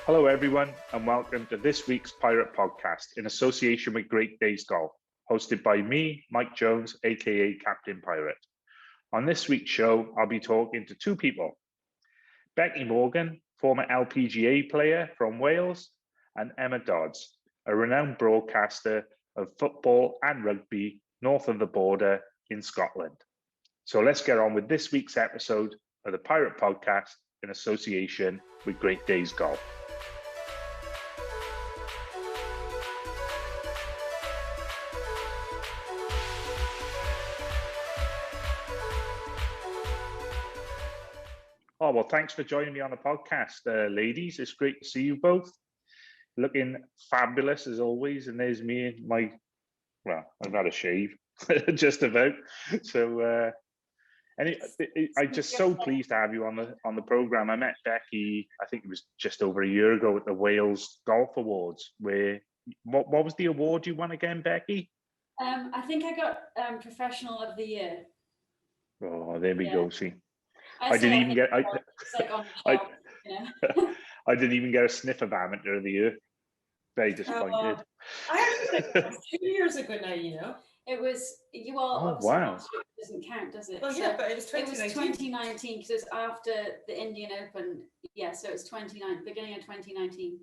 Hello, everyone, and welcome to this week's Pirate Podcast in association with Great Days Golf, hosted by me, Mike Jones, aka Captain Pirate. On this week's show, I'll be talking to two people: Becky Morgan, former LPGA player from Wales, and Emma Dodds, a renowned broadcaster of football and rugby north of the border in Scotland. So let's get on with this week's episode of the Pirate Podcast in association with Great Days Golf. Oh, well, thanks for joining me on the podcast, ladies. It's great to see you both. Looking fabulous as always. And there's me and well, I've had a shave, just about. So, I'm just so pleased to have you on the program. I met Becky, I think it was just over a year ago at the Wales Golf Awards. What was the award you won again, Becky? I think I got Professional of the Year. Oh, there we go. See. I didn't even get. I didn't even get a sniff of Amateur of the Year. Very disappointed. I actually it was 2 years ago now. It was Oh wow! It doesn't count, does it? Well, yeah, but it was 2019. It was 2019 because it was after the Indian Open. Yeah, so it was beginning of 2019.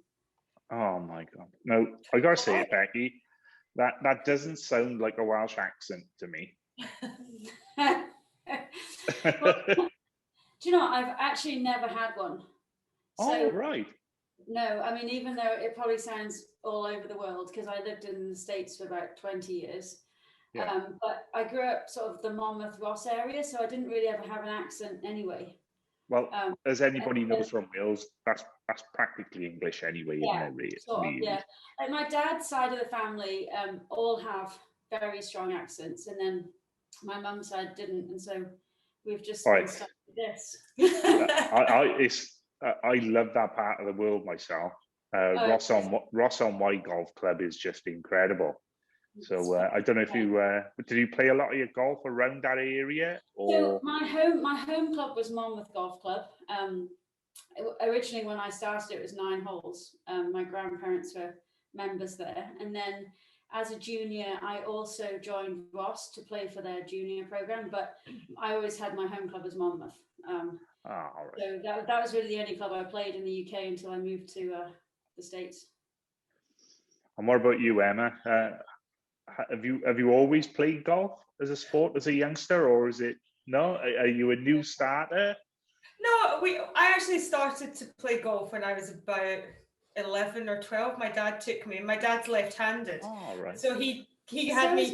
Oh my God! No, I gotta say it, Becky. That doesn't sound like a Welsh accent to me. Well, do you know, I've actually never had one. So, right. No, I mean, even though it probably sounds all over the world, because I lived in the States for about 20 years. Yeah. But I grew up sort of the Monmouth Ross area, so I didn't really ever have an accent anyway. Well, as anybody knows from Wales, that's practically English anyway, yeah, isn't it? Really? Yeah. Like my dad's side of the family all have very strong accents, and then my mum's side didn't, and so we've just started this. I love that part of the world myself. Ross on White Golf Club is just incredible. So I don't know if you did you play a lot of your golf around that area? Or? So my home club was Monmouth Golf Club. Originally, when I started, it was 9 holes. My grandparents were members there, and then as a junior, I also joined Ross to play for their junior program. But I always had my home club as Monmouth. Right. So that was really the only club I played in the UK until I moved to the States. And what about you, Emma? Have you always played golf as a sport as a youngster, or is it no? Are you a new starter? No, I actually started to play golf when I was about 11 or 12. My dad took me. My dad's left-handed, right. So he had me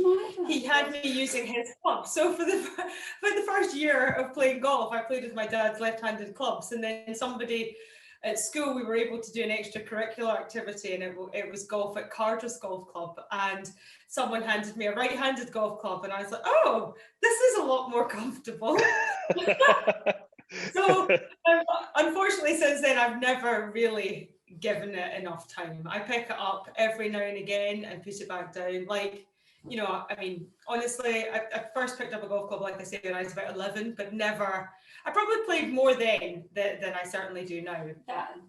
using his club. So for the first year of playing golf, I played with my dad's left-handed clubs, and then somebody at school, we were able to do an extracurricular activity, and it was golf at Cardress Golf Club, and someone handed me a right-handed golf club, and I was like, oh, this is a lot more comfortable. So unfortunately, since then, I've never really given it enough time. I pick it up every now and again and put it back down. Like, I mean, honestly, I first picked up a golf club, like I say, when I was about 11, but never. I probably played more then than I certainly do now.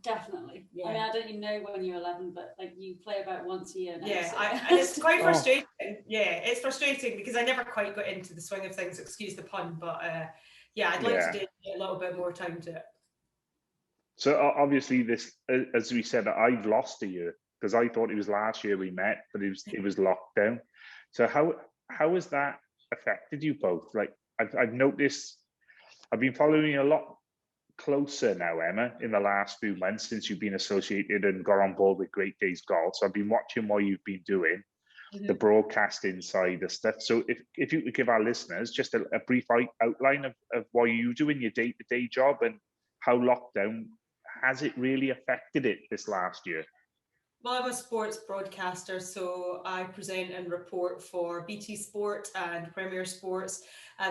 Definitely. Yeah. I mean, I don't even know when you're 11, but like you play about once a year now. Yeah, so. And it's quite frustrating. Yeah, it's frustrating because I never quite got into the swing of things, excuse the pun, but I'd like to do a little bit more time to it. So obviously this, as we said, I've lost a year because I thought it was last year we met, but it was lockdown. So how has that affected you both? Like I've noticed, I've been following you a lot closer now, Emma, in the last few months since you've been associated and got on board with Great Days Golf. So I've been watching what you've been doing, the broadcasting side of stuff. So if you could give our listeners just a brief outline of what you do in your day-to-day job and how lockdown has it really affected it this last year? Well, I'm a sports broadcaster, so I present and report for BT Sport and Premier Sports.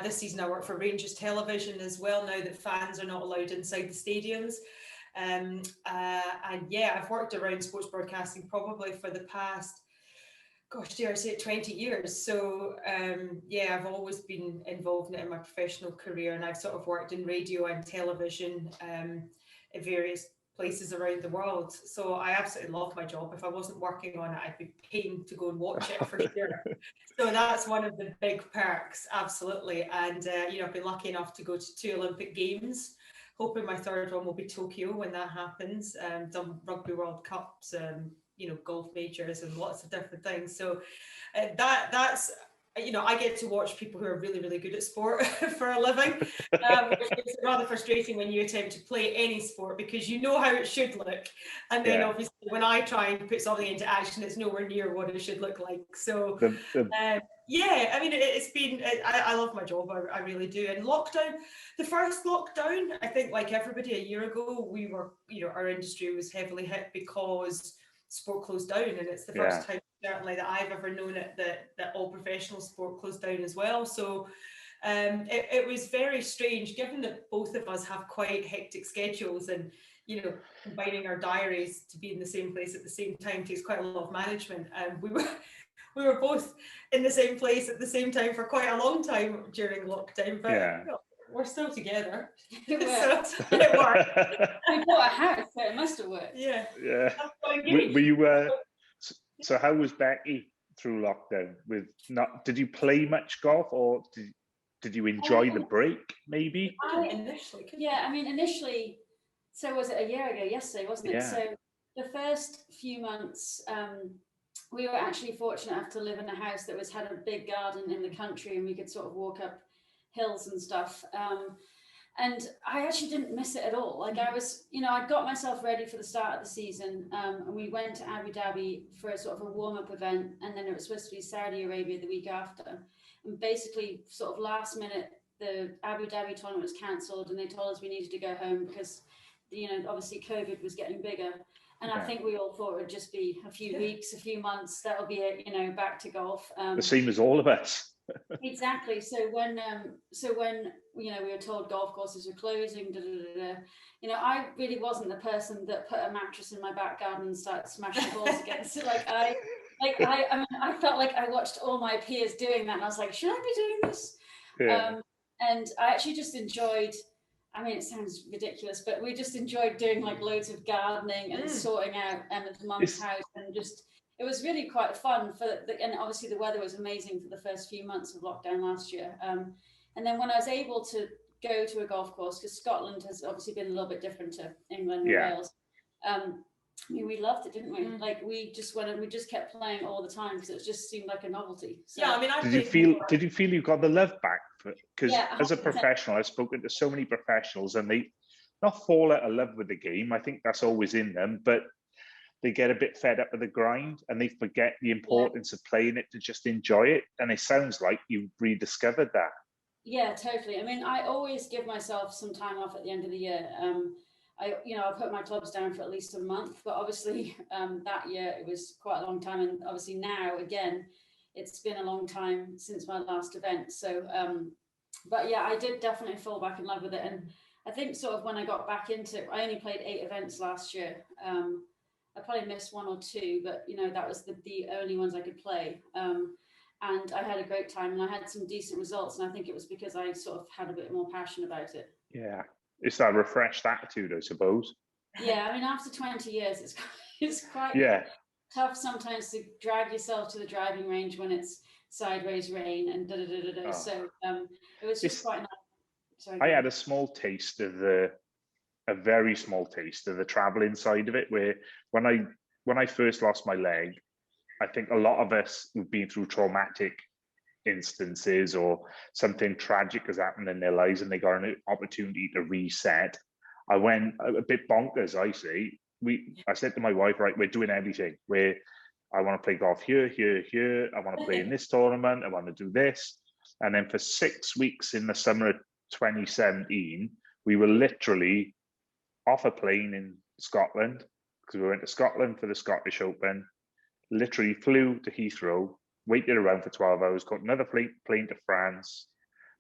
This season I work for Rangers Television as well, now that fans are not allowed inside the stadiums. And I've worked around sports broadcasting probably for the past, 20 years. So I've always been involved in it in my professional career, and I've sort of worked in radio and television in various places around the world. So I absolutely love my job. If I wasn't working on it, I'd be paying to go and watch it for sure. So that's one of the big perks, absolutely. And I've been lucky enough to go to 2 Olympic Games. Hoping my third one will be Tokyo when that happens. Done Rugby World Cups, golf majors and lots of different things. So that's I get to watch people who are really, really good at sport for a living, which is rather frustrating when you attempt to play any sport because you know how it should look. And then obviously when I try and put something into action, it's nowhere near what it should look like. So it's been, I love my job, I really do. And lockdown, the first lockdown, I think like everybody a year ago, we were, our industry was heavily hit because sport closed down, and it's the first time certainly that I've ever known it that all professional sport closed down as well. So it was very strange, given that both of us have quite hectic schedules, and combining our diaries to be in the same place at the same time takes quite a lot of management. And we were both in the same place at the same time for quite a long time during lockdown, but we're still together. It worked. So it worked. We bought a house, so it must have worked. Yeah. Were you, so how was Becky through lockdown? Did you play much golf, or did you enjoy the break? Maybe. Initially. So was it a year ago? Yesterday, wasn't it? Yeah. So the first few months, we were actually fortunate enough to live in a house that had a big garden in the country, and we could sort of walk up hills and stuff. And I actually didn't miss it at all. Like I was, I got myself ready for the start of the season, and we went to Abu Dhabi for a sort of a warm-up event, and then it was supposed to be Saudi Arabia the week after. And basically, sort of last minute, the Abu Dhabi tournament was cancelled, and they told us we needed to go home because, obviously COVID was getting bigger. And I think we all thought it would just be a few weeks, a few months, that'll be it, back to golf. The same as all of us. Exactly. So when we were told golf courses were closing, I really wasn't the person that put a mattress in my back garden and started smashing balls against it. I felt like I watched all my peers doing that, and I was like, should I be doing this? Yeah. And I actually just enjoyed. It sounds ridiculous, but we just enjoyed doing like loads of gardening and sorting out Emma's mum's house, and just. It was really quite fun and obviously the weather was amazing for the first few months of lockdown last year. And then when I was able to go to a golf course, because Scotland has obviously been a little bit different to England and Wales. We loved it, didn't we? Like we just went and we just kept playing all the time because it just seemed like a novelty. So, did you feel you got the love back? Because as a professional, I've spoken to so many professionals, and they not fall out of love with the game. I think that's always in them, but they get a bit fed up with the grind, and they forget the importance of playing it to just enjoy it. And it sounds like you've rediscovered that. Yeah, totally. I always give myself some time off at the end of the year. I put my clubs down for at least a month, but obviously that year it was quite a long time. And obviously now, again, it's been a long time since my last event. So, but yeah, I did definitely fall back in love with it. And I think sort of when I got back into it, I only played 8 events last year. I probably missed 1 or 2, but that was the only ones I could play. And I had a great time, and I had some decent results. And I think it was because I sort of had a bit more passion about it. Yeah, it's that refreshed attitude, I suppose. Yeah, after 20 years, it's quite tough sometimes to drag yourself to the driving range when it's sideways rain and da-da-da-da-da. So it was just quite nice. Sorry, I had a small taste of a very small taste of the traveling side of it, where when I first lost my leg, I think a lot of us who've been through traumatic instances or something tragic has happened in their lives and they got an opportunity to reset. I went a bit bonkers, I say. I said to my wife, right, we're doing everything. I want to play golf here. I want to play in this tournament. I want to do this. And then for 6 weeks in the summer of 2017, we were literally off a plane in Scotland, because we went to Scotland for the Scottish Open, literally flew to Heathrow, waited around for 12 hours, caught another plane to France,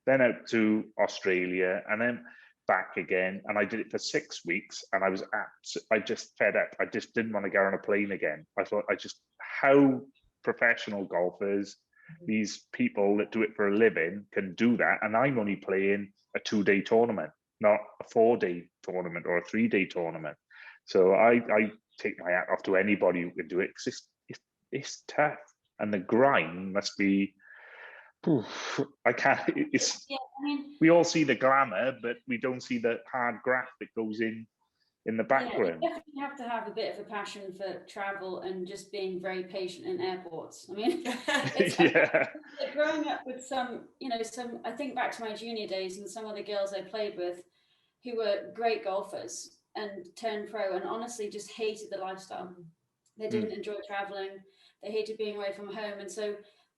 then out to Australia, and then back again. And I did it for 6 weeks, and I just fed up. I just didn't want to get on a plane again. I thought how professional golfers, these people that do it for a living, can do that. And I'm only playing a 2-day tournament, not a 4-day tournament or a 3-day tournament. So I take my hat off to anybody who can do it, because it's tough, and the grind must be. Oof, I can't. It's Yeah, I mean, we all see the glamour, but we don't see the hard graft that goes in the yeah, background. you definitely have to have a bit of a passion for travel and just being very patient in airports. I mean, it's Yeah, growing up with some, I think back to my junior days and some of the girls I played with who were great golfers and turned pro and honestly just hated the lifestyle. They didn't enjoy traveling. They hated being away from home. And so,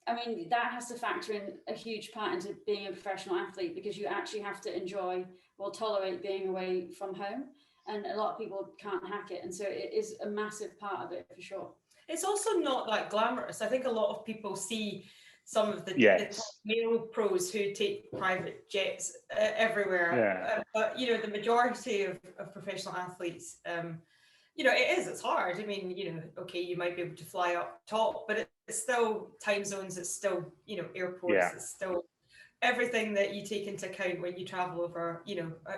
I mean, that has to factor in a huge part into being a professional athlete, because you actually have to enjoy or tolerate being away from home. And a lot of people can't hack it. And so it is a massive part of it for sure. It's also not that glamorous. I think a lot of people see some of the top male pros who take private jets everywhere. But, the majority of professional athletes, it's hard. I mean, okay, you might be able to fly up top, but it's still time zones, it's still, airports, it's still everything that you take into account when you travel over,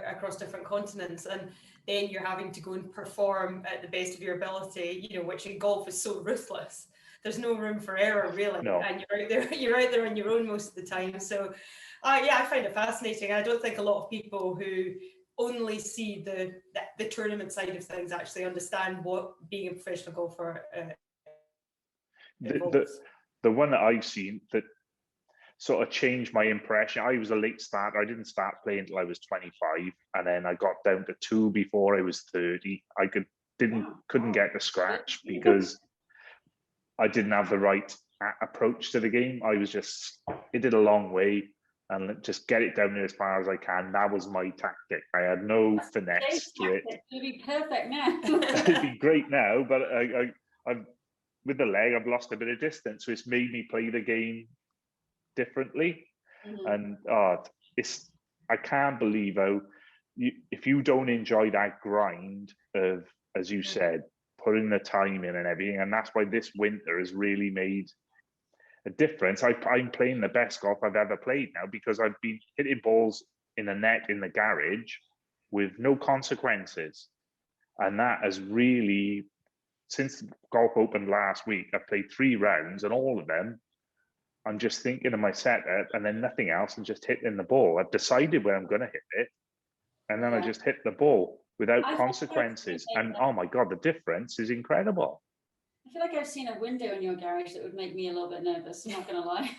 across different continents. And then you're having to go and perform at the best of your ability, which in golf is so ruthless. There's no room for error, really. No. And you're out there on your own most of the time. So, I find it fascinating. I don't think a lot of people who only see the tournament side of things actually understand what being a professional golfer involves. The one that I've seen that sort of changed my impression. I was a late starter. I didn't start playing until I was 25, and then I got down to 2 before I was 30. I couldn't get the scratch because I didn't have the right approach to the game. It did a long way, and just get it down there as far as I can. That was my tactic. I had no finesse to it. It'd be perfect now. It'd be great now, but I've with the leg, I've lost a bit of distance, so it's made me play the game differently. And I can't believe how if you don't enjoy that grind of, as you said, putting the time in and everything, and that's why this winter has really made a difference. I'm playing the best golf I've ever played now, because I've been hitting balls in a net in the garage with no consequences, and that has really, since golf opened last week, I've played 3 rounds, and all of them I'm just thinking of my setup and then nothing else, and just hitting the ball. I've decided where I'm going to hit it, and then I just hit the ball without consequences. And oh my God, the difference is incredible. I feel like I've seen a window in your garage that would make me a little bit nervous. I'm not going to lie.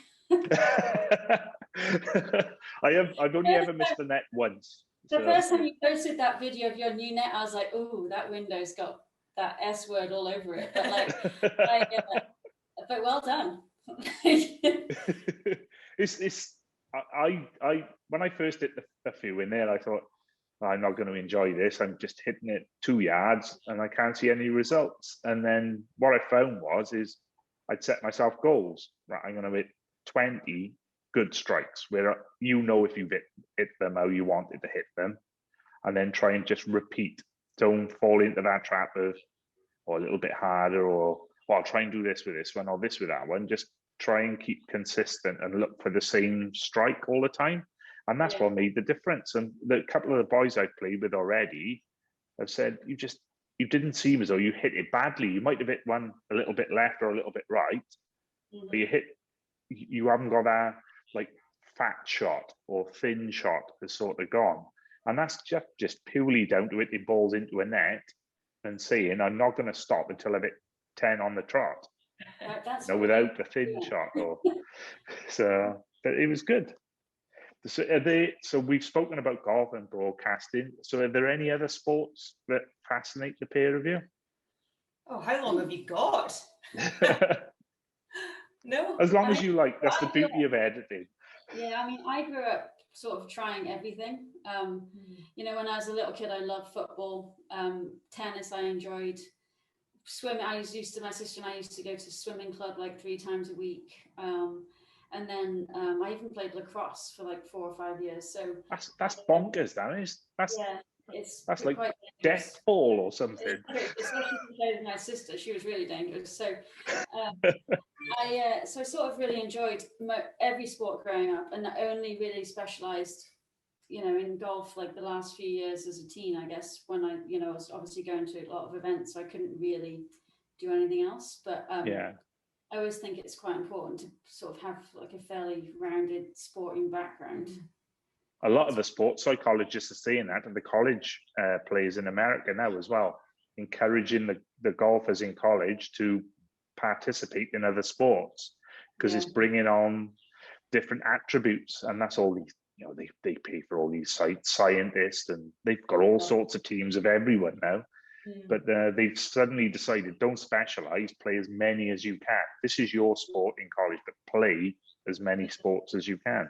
I've only ever missed a net once. The first time you posted that video of your new net, I was like, "Oh, that window's got that S word all over it." But but well done. I when I first hit the few in there, I thought, I'm not going to enjoy this. I'm just hitting it 2 yards and I can't see any results. And then what I found is I'd set myself goals. Right, I'm going to hit 20 good strikes where if you've hit them how you wanted to hit them, and then try and just repeat. Don't fall into that trap of, a little bit harder, or I'll try and do this with this one or this with that one. Just try and keep consistent and look for the same strike all the time. And that's what made the difference. And the couple of the boys I've played with already have said, you didn't seem as though you hit it badly. You might have hit one a little bit left or a little bit right, but you haven't got that like fat shot or thin shot has sort of gone. And that's just purely down to hitting balls into a net and saying, I'm not going to stop until I hit 10 on the trot. Without the thin shot. So it was good. So we've spoken about golf and broadcasting. So are there any other sports that fascinate the pair of you? Oh, how long have you got? No. As long as you like. That's the beauty of editing. Yeah, I mean, I grew up sort of trying everything. When I was a little kid, I loved football. Tennis, I enjoyed. Swimming, my sister and I used to go to swimming club like 3 times a week. And then I even played lacrosse for like 4 or 5 years. So that's bonkers, that is. That's like death ball or something. Especially with my sister, she was really dangerous. So I sort of really enjoyed every sport growing up, and only really specialised you know, in golf, like the last few years as a teen, I guess, when I, you know, was obviously going to a lot of events, so I couldn't really do anything else. But Yeah. I always think it's quite important to sort of have like a fairly rounded sporting background. A lot of the sports psychologists are saying that, and the college players in America now as well, encouraging the golfers in college to participate in other sports, because it's bringing on different attributes, and that's all these, you know, they pay for all these scientists, and they've got all sorts of teams of everyone now. But they've suddenly decided, don't specialize, play as many as you can. This is your sport in college, but play as many sports as you can.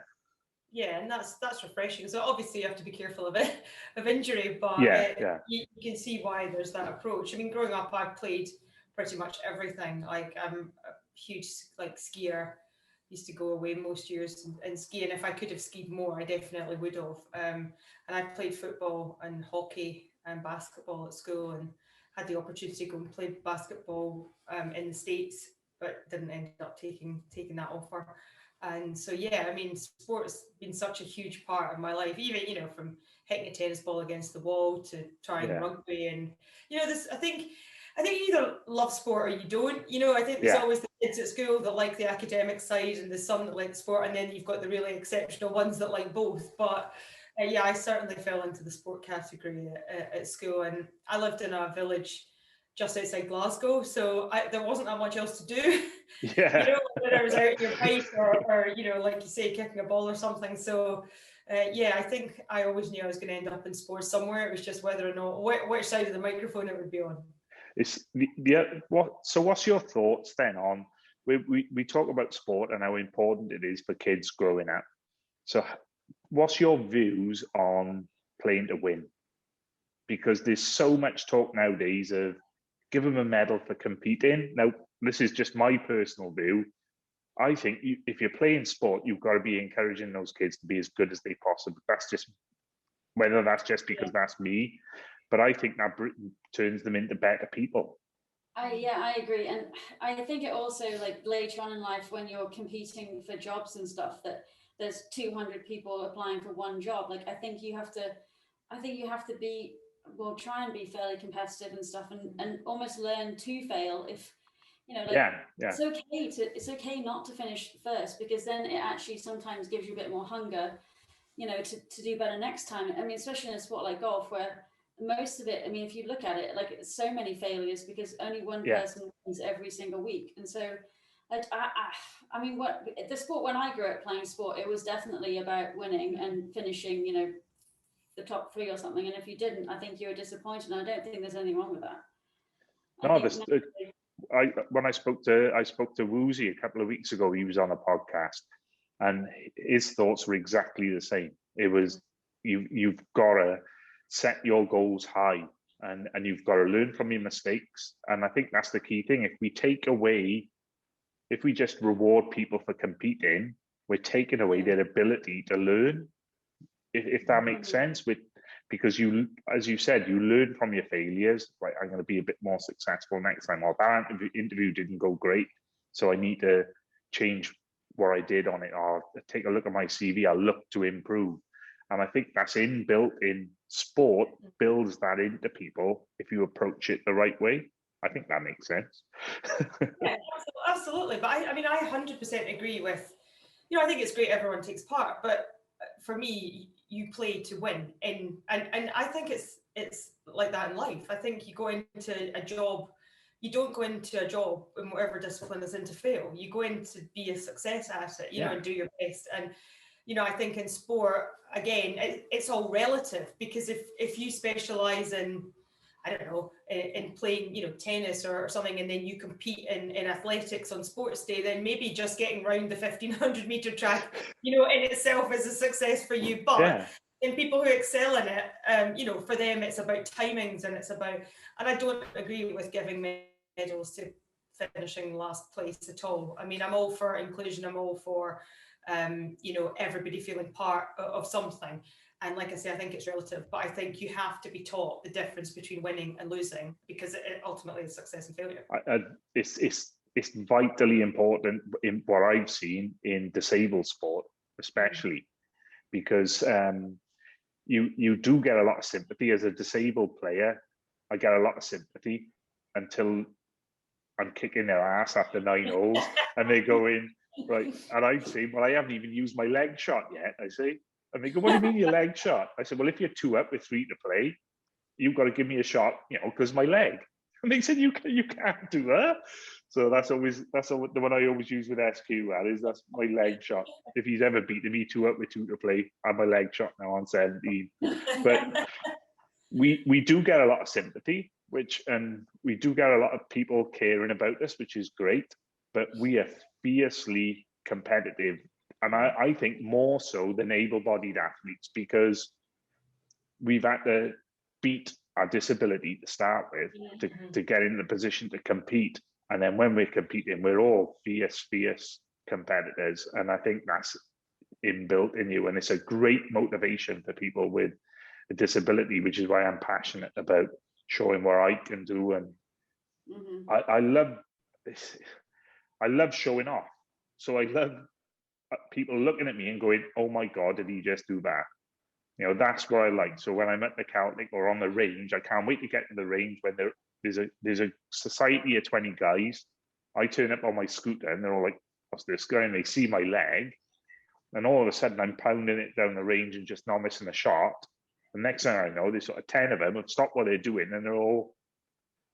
Yeah, and that's refreshing. So obviously you have to be careful of it, of injury, but you can see why there's that approach. I mean, growing up, I played pretty much everything. Like, I'm a huge skier. Used to go away most years and ski, and if I could have skied more, I definitely would have. And I played football and hockey and basketball at school, and had the opportunity to go and play basketball in the States, but didn't end up taking that offer. And so, yeah, I mean, sport's been such a huge part of my life, even, you know, from hitting a tennis ball against the wall to trying rugby. And, you know, I think you either love sport or you don't. You know, I think there's always the kids at school that like the academic side, and there's some that like sport, and then you've got the really exceptional ones that like both. But yeah, I certainly fell into the sport category at school, and I lived in a village just outside Glasgow, so there wasn't that much else to do. Yeah. You know, whether I was out in your bike or you know, like you say, kicking a ball or something. So yeah, I think I always knew I was going to end up in sports somewhere. It was just whether or not which side of the microphone it would be on. It's so what's your thoughts then on, we talk about sport and how important it is for kids growing up. So what's your views on playing to win? Because there's so much talk nowadays of give them a medal for competing. Now, this is just my personal view. I think if you're playing sport, you've got to be encouraging those kids to be as good as they possibly. That's just, whether that's just because that's me, but I think that turns them into better people. I agree, and I think it also, like, later on in life when you're competing for jobs and stuff, that there's 200 people applying for one job. Like, I think you have to be, well, try and be fairly competitive and stuff, and almost learn to fail if, you know, like, it's okay not to finish first, because then it actually sometimes gives you a bit more hunger, you know, to do better next time. I mean, especially in a sport like golf, where most of it, I mean, if you look at it, like, it's so many failures because only one person wins every single week. And so, like, I mean, what the sport, when I grew up playing sport, it was definitely about winning and finishing, you know, the top 3 or something. And if you didn't, I think you were disappointed. And I don't think there's anything wrong with that. When I spoke to Woozy a couple of weeks ago, he was on a podcast, and his thoughts were exactly the same. It was, you've got to set your goals high, and you've got to learn from your mistakes. And I think that's the key thing. If we just reward people for competing, we're taking away their ability to learn, if that makes sense. Because you, as you said, you learn from your failures. Right, I'm going to be a bit more successful next time. Or that interview didn't go great, so I need to change what I did on it, or take a look at my CV. I'll look to improve. And I think that's inbuilt in sport, builds that into people if you approach it the right way. I think that makes sense. Yeah, absolutely. But I mean, I 100% agree with, you know, I think it's great everyone takes part, but for me, you play to win. And I think it's like that in life. I think you go into a job, you don't go into a job in whatever discipline is in to fail. You go in to be a success at it, you know, and do your best. And, you know, I think in sport, again, it's all relative, because if you specialize in, I don't know, in playing, you know, tennis or something, and then you compete in athletics on sports day, then maybe just getting round the 1500 meter track, you know, in itself is a success for you. But in people who excel in it, you know, for them, it's about timings, and and I don't agree with giving medals to finishing last place at all. I mean, I'm all for inclusion. I'm all for, you know, everybody feeling part of something. And like I say, I think it's relative, but I think you have to be taught the difference between winning and losing, because it ultimately is success and failure. It's vitally important in what I've seen in disabled sport, especially because you do get a lot of sympathy as a disabled player. I get a lot of sympathy until I'm kicking their ass after 9 holes, and they go in, right, and I'd say, well, I haven't even used my leg shot yet, I say. And they go, what do you mean your leg shot? I said, well, if you're 2 up with 3 to play, you've got to give me a shot, because my leg. And they said, you can't do that. So that's the one I always use with SQ, that's my leg shot. If he's ever beaten me 2 up with 2 to play, I have my leg shot now on 17. But we do get a lot of sympathy, and we do get a lot of people caring about us, which is great, but we are fiercely competitive. And I think more so than able-bodied athletes, because we've had to beat our disability to start with to get in the position to compete. And then when we're competing, we're all fierce competitors. And I think that's inbuilt in you. And it's a great motivation for people with a disability, which is why I'm passionate about showing what I can do. And I love this. I love showing off. So I love people looking at me and going, oh my God, did he just do that? That's what I like. So when I'm at the Celtic or on the range, I can't wait to get to the range when there's a society of 20 guys. I turn up on my scooter and they're all like, what's this guy? And they see my leg. And all of a sudden I'm pounding it down the range and just not missing a shot. The next thing I know, there's sort of 10 of them have stopped what they're doing and they're all,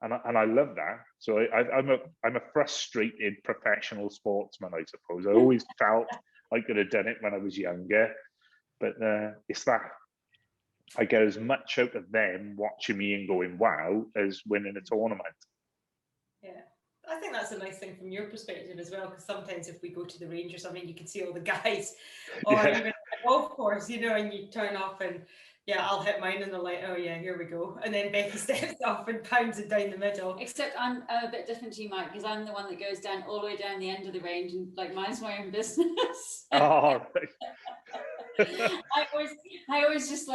and I love that. So I'm a frustrated professional sportsman, I suppose. I always felt I could have done it when I was younger. But it's that I get as much out of them watching me and going, wow, as winning a tournament. Yeah, I think that's a nice thing from your perspective as well, because sometimes if we go to the range or something, you can see all the guys, or even at the golf course, and you turn off and, yeah, I'll hit mine and they're like, oh yeah, here we go. And then Becky steps off and pounds it down the middle. Except I'm a bit different to you, Mike, because I'm the one that goes down all the way down the end of the range and mine's my own business. Oh, right. I always just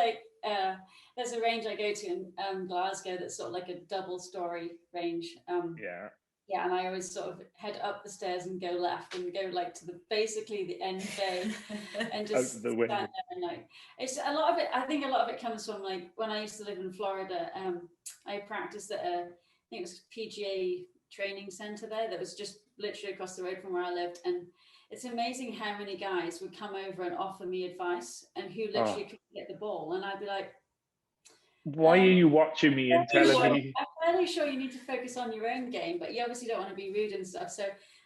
there's a range I go to in Glasgow that's sort of like a double story range. Yeah, and I always sort of head up the stairs and go left and go to basically the end bay and just stand there and it's a lot of it. I think a lot of it comes from when I used to live in Florida. I practiced at I think it was PGA training center there that was just literally across the road from where I lived, and it's amazing how many guys would come over and offer me advice and who literally couldn't get the ball, and I'd be like, why are you watching me and telling me? I'm fairly sure you need to focus on your own game, but you obviously don't want to be rude and stuff. So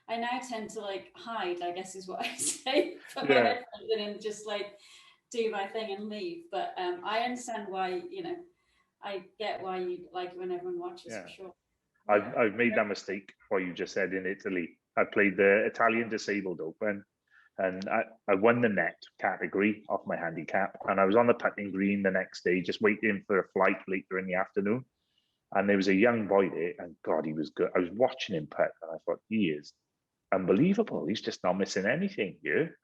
I now tend to hide, I guess is what I say, put my headphones in and just do my thing and leave. But I understand why, I get why you like it when everyone watches for sure. I've made that mistake, what you just said, in Italy. I played the Italian Disabled Open, and I won the net category off my handicap, and I was on the putting green the next day just waiting for a flight later in the afternoon, and there was a young boy there, and God, he was good. I was watching him putt and I thought, he is unbelievable. He's just not missing anything here.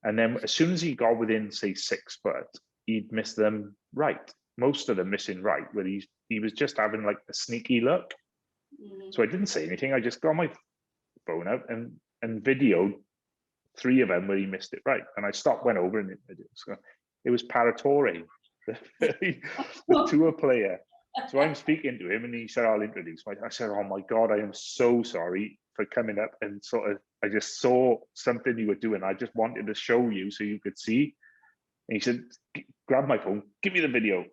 And then as soon as he got within, say, 6 foot, he'd miss them right, most of them missing right, where he was just having a sneaky look. So I didn't say anything. I just got my phone out and videoed 3 of them where he missed it right. And I stopped, went over, and it was Paratore, the tour player. So I'm speaking to him, and he said, I'll introduce myself. I said, oh my God, I am so sorry for coming up and I just saw something you were doing. I just wanted to show you so you could see. And he said, grab my phone, give me the video.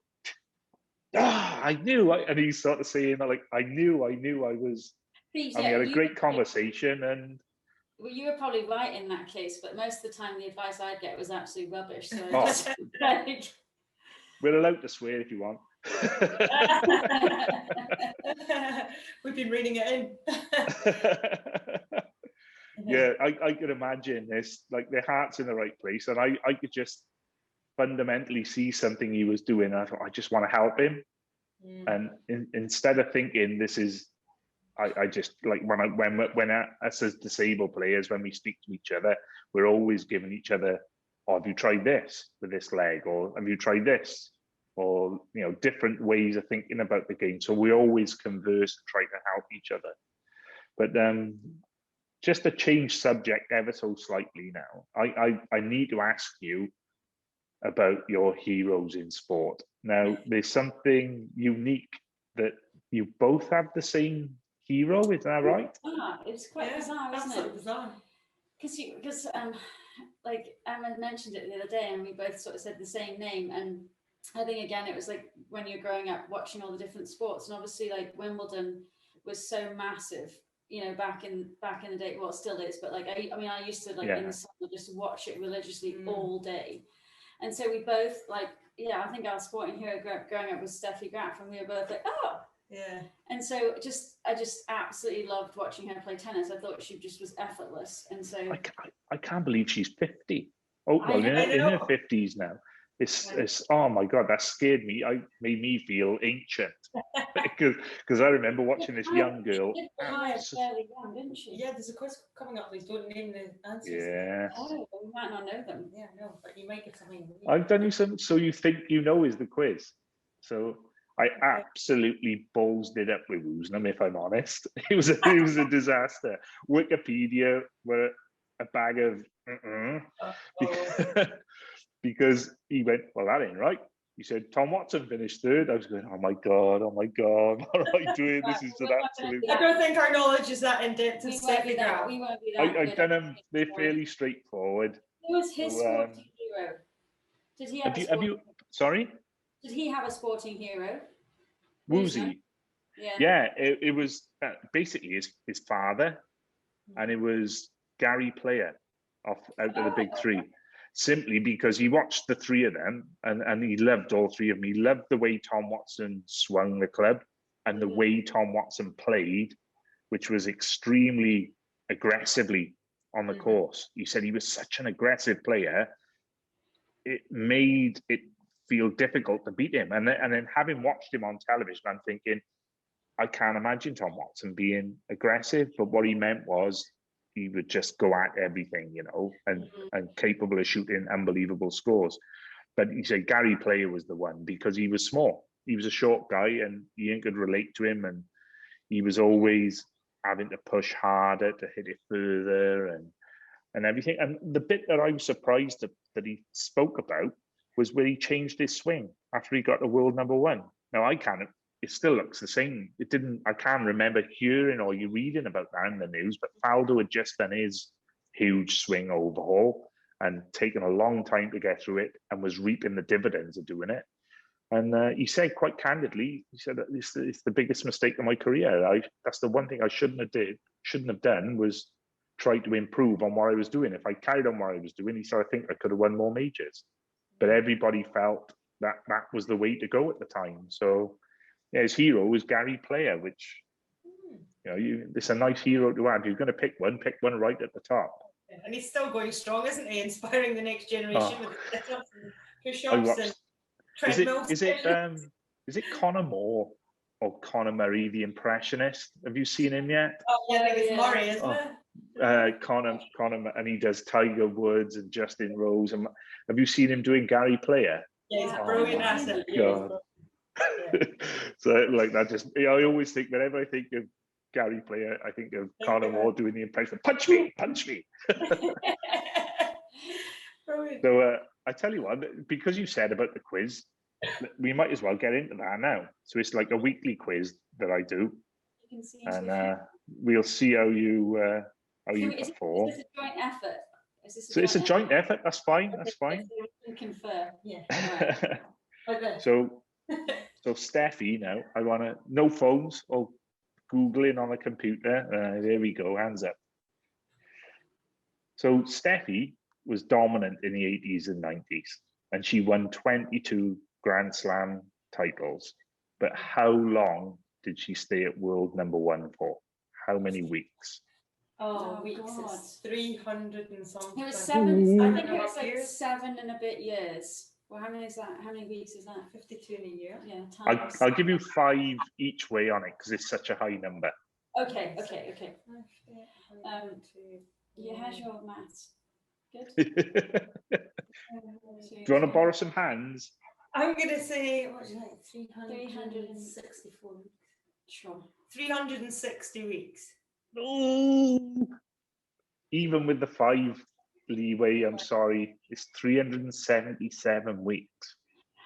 I knew, and he's sort of saying, I knew I was, we had a great conversation, and well, you were probably right in that case, but most of the time the advice I'd get was absolutely rubbish. So we're allowed to swear if you want. We've been reading it in. Yeah, I could imagine this, their heart's in the right place, and I could just fundamentally see something he was doing. I thought, I just want to help him. And instead of thinking this is, I just when us as disabled players, when we speak to each other, we're always giving each other, oh, have you tried this with this leg, or have you tried this, or different ways of thinking about the game. So we always converse and try to help each other. But just to change subject ever so slightly now, I need to ask you, about your heroes in sport. Now, there's something unique that you both have the same hero, is that right? It's quite bizarre, isn't absolutely it? bizarre. Because like Emma mentioned it the other day, and we both sort of said the same name. And I think again, it was like when you're growing up watching all the different sports, and obviously like Wimbledon was so massive, you know, back in the day. Well, it still is, but like I mean, I used to like in the summer just watch it religiously all day. And so we both like, I think our sporting hero growing up was Steffi Graf, and we were both like, oh. Yeah. And so I just absolutely loved watching her play tennis. I thought she just was effortless. And so I can't believe she's 50. Oh, well, in her 50s now. It's oh my God, that scared me. Made me feel ancient because I remember watching this young girl. Fairly young, didn't she? Yeah, there's a quiz coming up. Please don't name the answers. Yeah. Oh, we might not know them. Yeah, no, but you might get something. I've done you some. So you think you know is the quiz? So I absolutely ballsed it up with Woosnam, if I'm honest. It was a disaster. Wikipedia were a bag of because he went, well, that ain't right. He said Tom Watson finished third. I was going, oh my God, what am I doing? This is an absolute. I don't think our knowledge is that in depth. We won't be that. I've done them. They're fairly straightforward. Who was his sporting hero? Did he have Sorry? Did he have a sporting hero? Woozy. Yeah, it was basically his father, and it was Gary Player out of the big three, simply because he watched the three of them and he loved all three of them. He loved the way Tom Watson swung the club and the way Tom Watson played, which was extremely aggressively on the course. He said he was such an aggressive player, it made it feel difficult to beat him. And then having watched him on television, I'm thinking, I can't imagine Tom Watson being aggressive, but what he meant was he would just go at everything, you know, and capable of shooting unbelievable scores. But he said Gary Player was the one because he was small. He was a short guy and you could relate to him, and he was always having to push harder to hit it further and everything. And the bit that I was surprised that he spoke about was where he changed his swing after he got to world number one. Now it still looks the same. I can't remember hearing or you reading about that in the news, but Faldo had just done his huge swing overhaul and taken a long time to get through it and was reaping the dividends of doing it. And he said quite candidly, he said that it's the biggest mistake of my career. That's the one thing I shouldn't have done was try to improve on what I was doing. If I carried on what I was doing, he said, I think I could have won more majors. But everybody felt that was the way to go at the time. So yeah, his hero was Gary Player, which, you know, it's a nice hero to have. You're going to pick one right at the top. And he's still going strong, isn't he? Inspiring the next generation with sit-ups and push-ups and treadmills. Is it Conor Moore or Conor Murray, the impressionist? Have you seen him yet? Oh, yeah, I think it's Murray, isn't it? Conor, and he does Tiger Woods and Justin Rose. And have you seen him doing Gary Player? Yeah, he's a brilliant asset. God. Yeah. So like that I always think whenever I think of Gary Player, I think of Conor Moore doing the impression, punch me. So I tell you what, because you said about the quiz, we might as well get into that now. So it's like a weekly quiz that I do, and we'll see how you perform. Is this a joint effort? It's a joint effort. That's fine. That's fine. We can confer. Yeah. Okay. So Steffi, now I want to no phones or Googling on a computer. There we go. Hands up. So Steffi was dominant in the 80s and 90s, and she won 22 Grand Slam titles. But how long did she stay at world number one for? How many weeks? Oh, weeks. It's 300 and something. It was 7. I think it was like 7 and a bit years. Well, how many is that? How many weeks is that? 52 in a year. Yeah. I'll give you 5 each way on it because it's such a high number. Okay. Yeah, how's your maths? Good. Do you want to borrow some hands? I'm going to say, what do you think? 364 weeks. Sure. 360 weeks. Ooh. Even with the 5 leeway. I'm sorry. It's 377 weeks.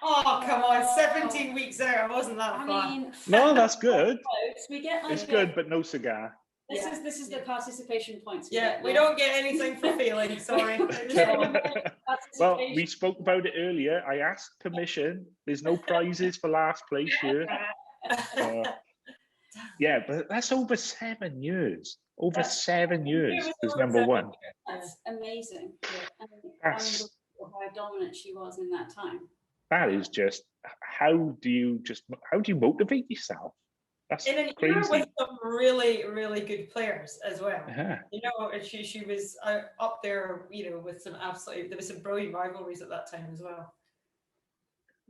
Oh, come on, 17 weeks out. I wasn't that I far. mean, No, that's good. close. We get like It's good, but no cigar. This is the participation points. Yeah, we now. don't get anything for failing. Sorry. Well, we spoke about it earlier. I asked permission. There's no prizes for last place here. Yeah, but that's over 7 years. Over 7 years as number one. That's amazing. And That's- unbelievable how dominant she was in that time. That is just, how do you motivate yourself? That's In an era crazy. with some really, really good players as well. Uh-huh. You know, and she was up there, you know, with some absolutely, there was some brilliant rivalries at that time as well.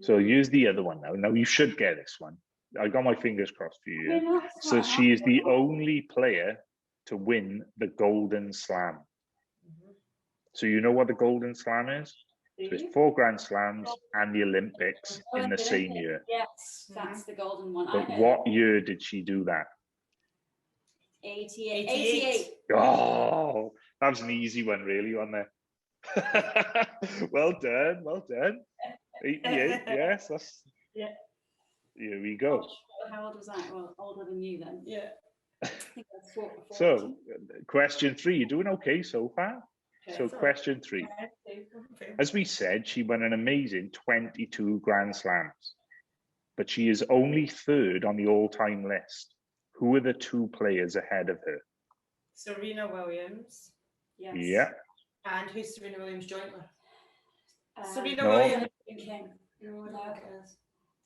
So use the other one now. Now you should get this one. I got my fingers crossed for you. Yeah? So she is the only player to win the Golden Slam. So you know what the Golden Slam is? So it's 4 Grand Slams and the Olympics in the same year. Yes, that's the golden one. But what year did she do that? 88. Oh, that was an easy one, really, wasn't it? Well done, well done. 88, yes, that's. Yeah. Here we go. How old was I? Well, older than you then. Yeah. I think I was 14. So, question 3, you're doing okay so far. So, question 3. As we said, she won an amazing 22 Grand Slams, but she is only 3rd on the all-time list. Who are the 2 players ahead of her? Serena Williams. Yes. Yeah. And who's Serena Williams joint with? Serena No. Williams. King. No, I don't think it is.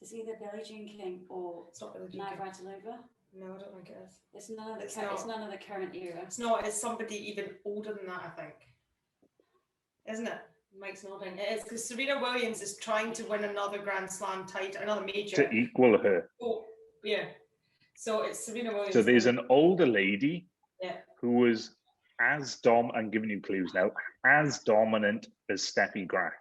It's either Billie Jean King or It's not Billie Jean King. Navratilova. No, I don't think it is. It's none of the It's it's not. none of the current era. It's not. It's somebody even older than that, I think. Isn't it? Mike's nodding. It is, because Serena Williams is trying to win another Grand Slam title, another major. To equal her. Oh, yeah. So it's Serena Williams. So there's an older lady Yeah. who was I'm giving you clues now, as dominant as Steffi Graf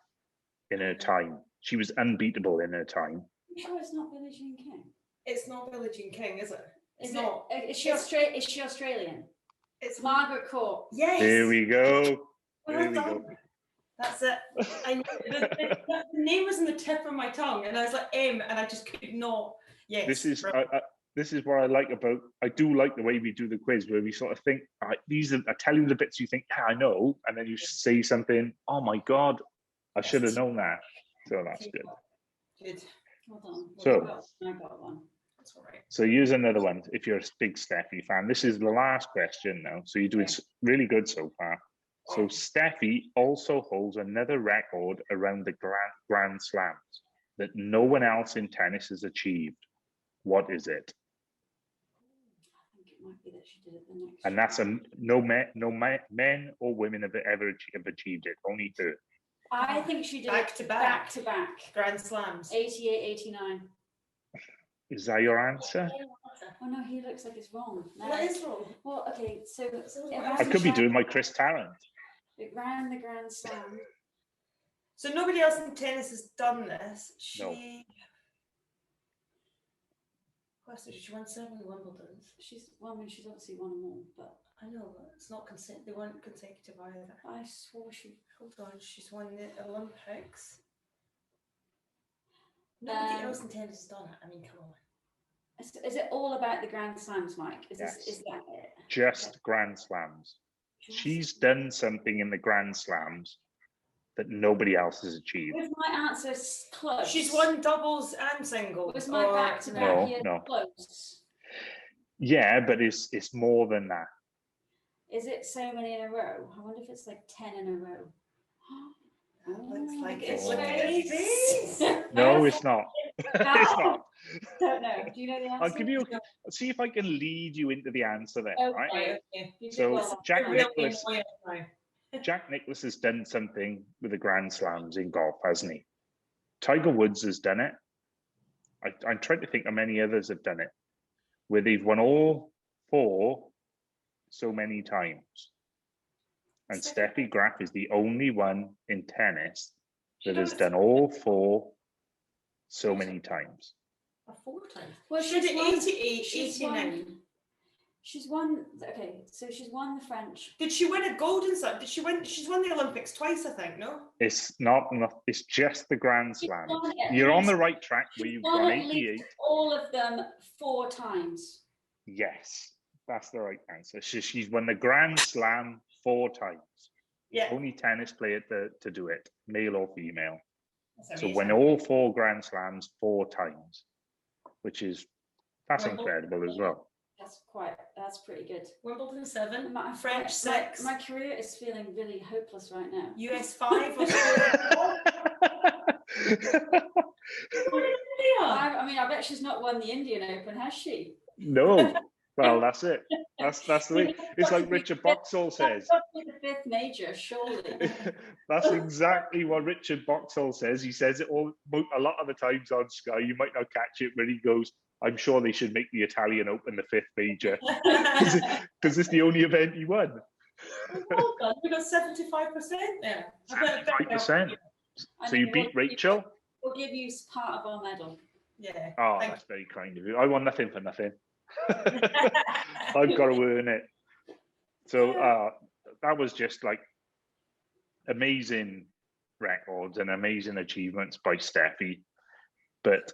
in her time. She was unbeatable in her time. I'm sure it's not Billie Jean King. It's not Billie Jean King, is it? It's Is not. it? Is she Australian? It's Margaret Court. Yes. Here we go. Well Here we done. go. That's it. I knew the name was on the tip of my tongue, and I was like M, and I just could not. Yes. This is what I like about. I do like the way we do the quiz, where we sort of think, all right, I tell you the bits you think, yeah, I know, and then you say something. Oh my God, I should have known that. So that's good. Good. Hold on. So- I got one. That's all right. So here's another one. If you're a big Steffi fan, this is the last question now. So you're doing really good so far. So Steffi also holds another record around the Grand Slams that no one else in tennis has achieved. What is it? I think it might be that she did it the next. And that's no men or women have ever achieved it. Only her. I think she did Back it to back. back to back. Grand Slams. 88, 89. Is that your answer? Oh no, he looks like it's wrong. No. What is wrong? Well, okay, so I could be doing my Chris Tarrant. It ran the Grand Slam. So nobody else in tennis has done this. No. She won 7 Wimbledons. She's obviously won them all, but I know, but it's not they weren't consecutive either. I swore she. Hold on, she's won the Olympics. Nobody else in tennis has done it. I mean, come on. Is it all about the Grand Slams, Mike? Is Yes. is that it? Just Grand Slams. She's done something in the Grand Slams that nobody else has achieved. Was my answer close? She's won doubles and singles. Was my back to back No, here no. close? Yeah, but it's more than that. Is it so many in a row? I wonder if it's like 10 in a row. Looks like it's Oh. it's No, it's not. It's not. Don't know. Do you know the answer? I'll give you. See if I can lead you into the answer then. Right. Okay. Okay. You did So well. Jack Really Nicklaus. annoying now. Jack Nicklaus has done something with the Grand Slams in golf, hasn't he? Tiger Woods has done it. I'm trying to think how many others have done it, where they've won all 4 so many times. And Steffi Graf is the only one in tennis that has done all 4 so many times. 4 times. Well, She did she's won- 88, she's 89. won- She's won. Okay, so she's won the French. Did she win a golden slam? Did she win? She's won the Olympics twice, I think. No. It's not enough. It's just the Grand Slams. won it at You're on least- the right track where you've won won at least 88. all of them 4 times. Yes, that's the right answer. She's won the Grand Slam 4 times. Yeah. Only tennis player to do it, male or female. That's So amazing. win all 4 Grand Slams 4 times, that's Wimbledon. incredible as well. That's pretty good. Wimbledon 7, My, French my- 6, my career is feeling really hopeless right now. US 5, Australia 4. I mean, I bet she's not won the Indian Open, has she? No, well, that's it. That's the way. It's like Richard Boxall says. That's probably the 5th major, surely. That's exactly what Richard Boxall says. He says it a lot of the times on Sky. You might not catch it when he goes, I'm sure they should make the Italian Open the 5th major because it's the only event he won. Well done. We got 75% there. 75%. So you beat Rachel? We'll give you part of our medal. Yeah. Oh, Thank that's very kind of you. I want nothing for nothing. I've got to earn it. So that was just like amazing records and amazing achievements by Steffi. But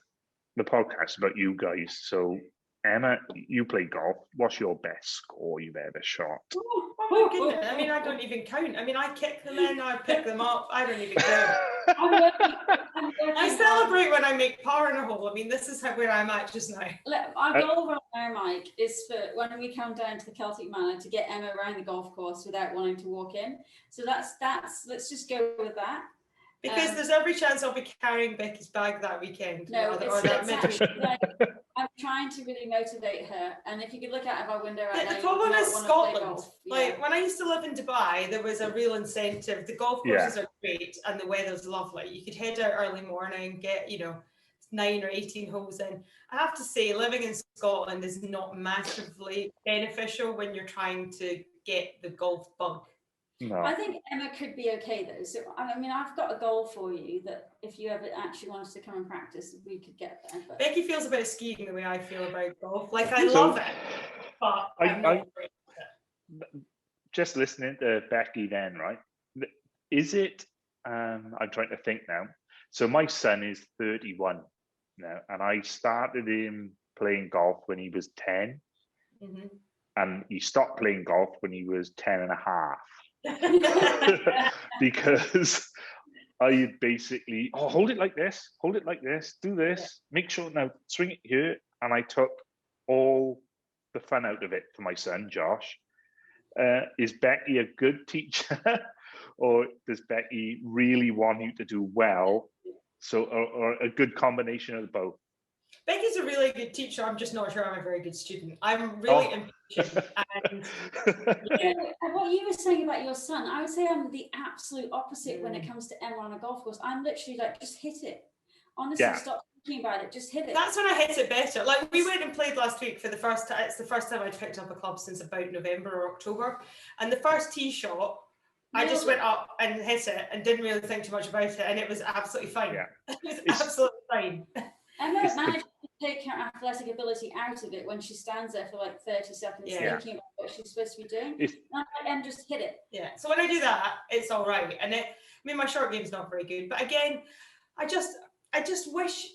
the podcast is about you guys. So Emma, you play golf. What's your best score you've ever shot? Oh my goodness. I mean, I don't even count. I mean, I kick them in, I pick them up. I don't even count. I celebrate when I make par in a hole. I mean, this is where I'm at just now. Our goal right now, Mike, is for when we come down to the Celtic Manor to get Emma around the golf course without wanting to walk in. So that's let's just go with that. Because there's every chance I'll be carrying Becky's bag that weekend. No, or that it's actually, like, I'm trying to really motivate her. And if you could look out of our window right now, the problem you is don't wanna play Scotland. golf. Like when I used to live in Dubai, there was a real incentive. The golf courses are great and the weather's lovely. You could head out early morning, get 9 or 18 holes in. I have to say, living in Scotland is not massively beneficial when you're trying to get the golf bug. No. I think Emma could be okay though. So I mean, I've got a goal for you that if you ever actually wanted to come and practice, we could get there. But Becky feels about skiing the way I feel about golf. Like I love it, but I'm not great at it. Just listening to Becky then, right? Is it, I'm trying to think now. So my son is 31 now, and I started him playing golf when he was 10. Mm-hmm. And he stopped playing golf when he was 10 and a half. Because I basically, hold it like this, do this, make sure now, swing it here. And I took all the fun out of it for my son, Josh. Is Becky a good teacher or does Becky really want you to do well? So, or a good combination of both? Becky's a really good teacher. I'm just not sure I'm a very good student. I'm really impatient. And what you were saying about your son, I would say I'm the absolute opposite when it comes to Emma on a golf course. I'm literally like, just hit it. Honestly, stop thinking about it. Just hit it. That's when I hit it better. Like we went and played last week for the first time. It's the first time I'd picked up a club since about November or October. And the first tee shot, I just went up and hit it and didn't really think too much about it. And it was absolutely fine. Yeah. It was absolutely fine. Emma managed to take her athletic ability out of it when she stands there for like 30 seconds thinking about what she's supposed to be doing. And just hit it. Yeah. So when I do that, it's all right. And I mean, my short game's not very good. But again, I just wish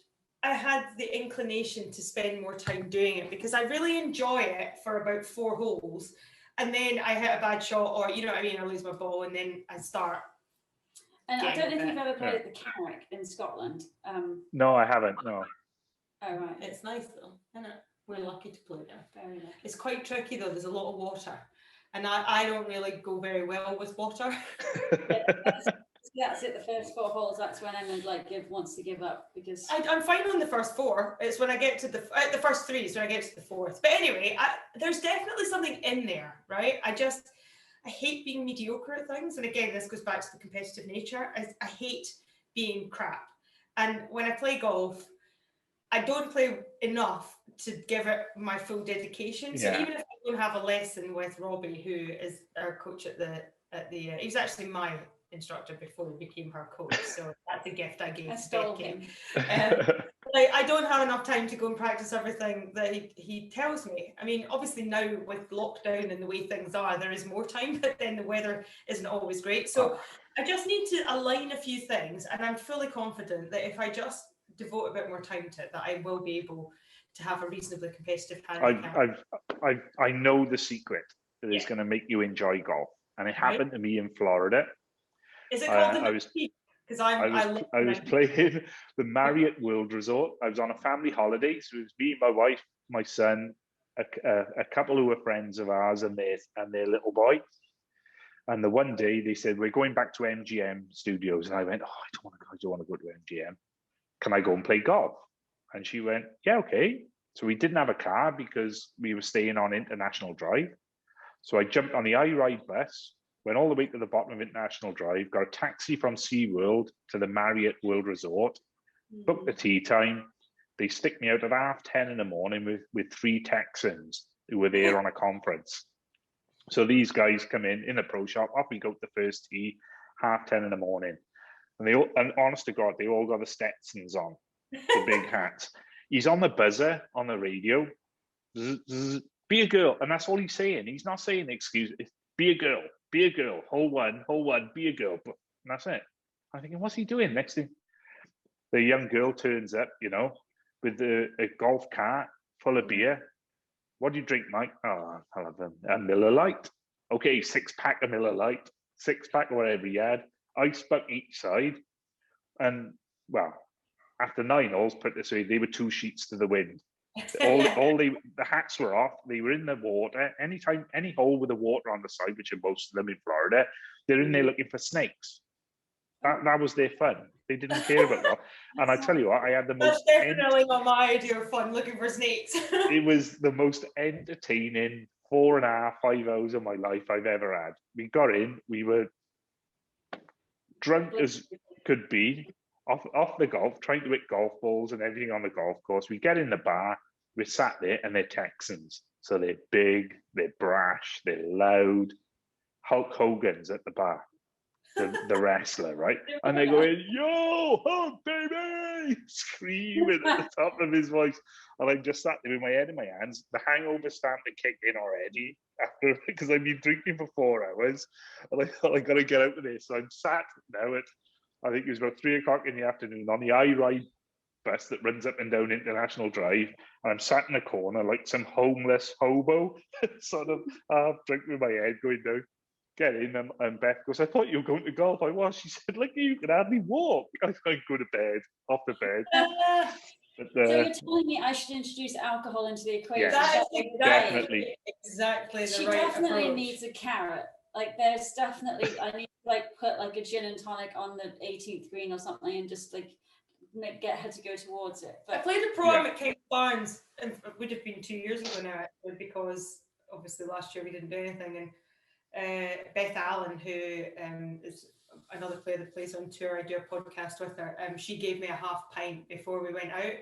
I had the inclination to spend more time doing it because I really enjoy it for about 4 holes. And then I hit a bad shot or, you know what I mean, I lose my ball and then I start. And I don't know if you've ever played at the Carrick in Scotland. No, I haven't, no. Oh, right. It's nice though, isn't it? We're lucky to play there. Very nice. It's quite tricky though, there's a lot of water. And I don't really go very well with water. That's it, the first 4 holes, that's when Emma wants to give up because... I'm fine on the first 4. It's when I get to the first 3 is when I get to the 4th. But anyway, there's definitely something in there, right? I hate being mediocre at things. And again, this goes back to the competitive nature. I hate being crap. And when I play golf, I don't play enough to give it my full dedication. So even if I don't have a lesson with Robbie, who is our coach at the he was actually my instructor before he became her coach. So that's a gift I gave to Becky. like, I don't have enough time to go and practice everything that he tells me. I mean, obviously now with lockdown and the way things are, there is more time, but then the weather isn't always great. So I just need to align a few things, and I'm fully confident that if I just devote a bit more time to it, that I will be able to have a reasonably competitive handicap. I know the secret that is going to make you enjoy golf, and it happened to me in Florida. Is it called the because I was playing the Marriott World Resort. I was on a family holiday, so it was me, my wife, my son, a couple who were friends of ours, and their little boy. And the one day they said, we're going back to MGM Studios, and I went, I don't want to go to MGM. Can I go and play golf? And she went, yeah, okay. So we didn't have a car because we were staying on International Drive. So I jumped on the iRide bus, went all the way to the bottom of International Drive, got a taxi from SeaWorld to the Marriott World Resort, booked the tea time. They stick me out at 10:30 in the morning with 3 Texans who were there on a conference. So these guys come in the pro shop, off we go to the first tee, 10:30 in the morning. And honest to God, they all got the Stetsons on, the big hats. He's on the buzzer on the radio, zzz, zzz, be a girl. And that's all he's saying. He's not saying excuse, be a girl, hole one, be a girl. And that's it. I'm thinking, what's he doing? Next thing, the young girl turns up, with a golf cart full of beer. What do you drink, Mike? Oh, I'll have a Miller Lite. Okay, 6-pack of Miller Lite, 6-pack or whatever he had. Ice buck each side. And, well, after 9 holes, put this way, they were 2 sheets to the wind. The hats were off. They were in the water. Anytime, any hole with the water on the side, which are most of them in Florida, they're in there looking for snakes. That was their fun. They didn't care about that. And I tell you what, I had the most... That's definitely not my idea of fun, looking for snakes. It was the most entertaining 4.5, 5 hours of my life I've ever had. We got in, we were drunk as could be, off the golf, trying to hit golf balls and everything on the golf course. We get in the bar, we're sat there, and they're Texans. So they're big, they're brash, they're loud. Hulk Hogan's at the bar. The wrestler, right? And they're going, yo, Hulk, baby! Screaming at the top of his voice. And I just sat there with my head in my hands. The hangover starting to kick in already after, because I've been drinking for 4 hours. And I thought, I got to get out of this. So I'm sat now at, I think it was about 3 o'clock in the afternoon on the iRide bus that runs up and down International Drive. And I'm sat in a corner like some homeless hobo, sort of half drunk with my head going down. Get in, and Beth goes, I thought you were going to golf. I was. She said, look, you can hardly walk. I go to bed, off the bed. But, so you're telling me I should introduce alcohol into the equation? Yes, definitely. Exactly the she right definitely approach. Needs a carrot. Like there's definitely, I need to put a gin and tonic on the 18th green or something and just get her to go towards it. But I played a pro-am at King Barnes, and it would have been 2 years ago now, actually, because obviously last year we didn't do anything. And Beth Allen, who is another player that plays on tour, I do a podcast with her. She gave me a half pint before we went out,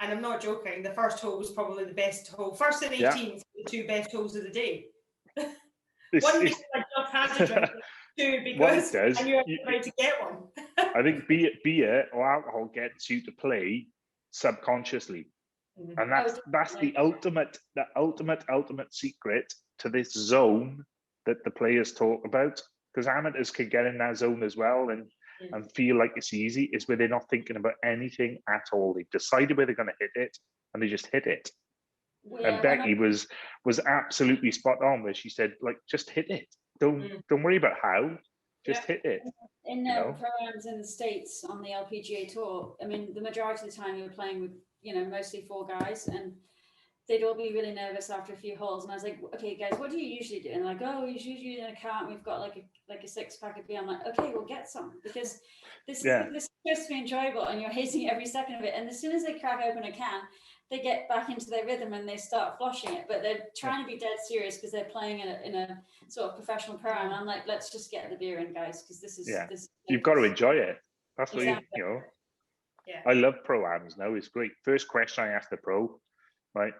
and I'm not joking. The first hole was probably the best hole. First and 18th, the 2 best holes of the day. One because I just had to drink, 2 because I knew I was about to get one. I think beer or alcohol gets you to play subconsciously, and that's the ultimate secret to this zone that the players talk about, because amateurs can get in that zone as well and feel like it's easy. It's where they're not thinking about anything at all. They've decided where they're going to hit it, and they just hit it. Yeah, and Becky was absolutely spot on, where she said, just hit it. Don't worry about how. Just hit it. In programs in the States on the LPGA tour, I mean, the majority of the time we were playing with, mostly 4 guys, and they'd all be really nervous after a few holes. And I was like, okay, guys, what do you usually do? And they're like, oh, we usually in a cart and we've got like a 6-pack of beer. I'm like, okay, we'll get some, because this is supposed to be enjoyable and you're hating every second of it. And as soon as they crack open a can, they get back into their rhythm and they start floshing it. But they're trying to be dead serious because they're playing in a sort of professional program. And I'm like, let's just get the beer in, guys, because this is you've got to enjoy it. That's what you know. Yeah. I love pro-ams now. It's great. First question I ask the pro, right?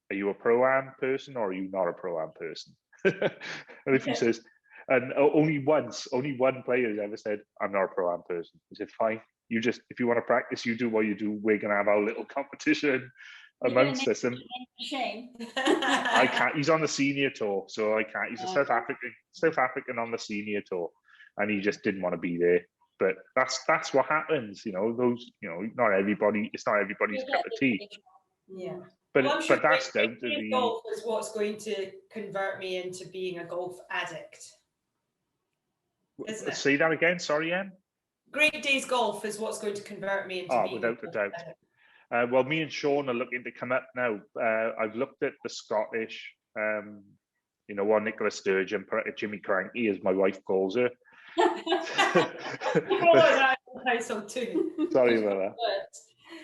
Are you a pro-am person or are you not a pro-am person? And if he says, and only one player has ever said, I'm not a pro-am person. He said, fine, You just, if you want to practice, you do what you do. We're going to have our little competition amongst us. And Shame. I can't. He's on the senior tour, so I can't. He's a South African on the senior tour, and he just didn't want to be there. But that's what happens, those, not everybody, it's not everybody's cup of tea. Yeah. But Well, I'm sure that's down to the golf is what's going to convert me into being a golf addict. Isn't it? Say that again, sorry, Anne. Great Days Golf is what's going to convert me into being without a doubt. Well, me and Sean are looking to come up now. I've looked at the Scottish, what Nicola Sturgeon, Jimmy Cranky, as my wife calls her. Sorry about that.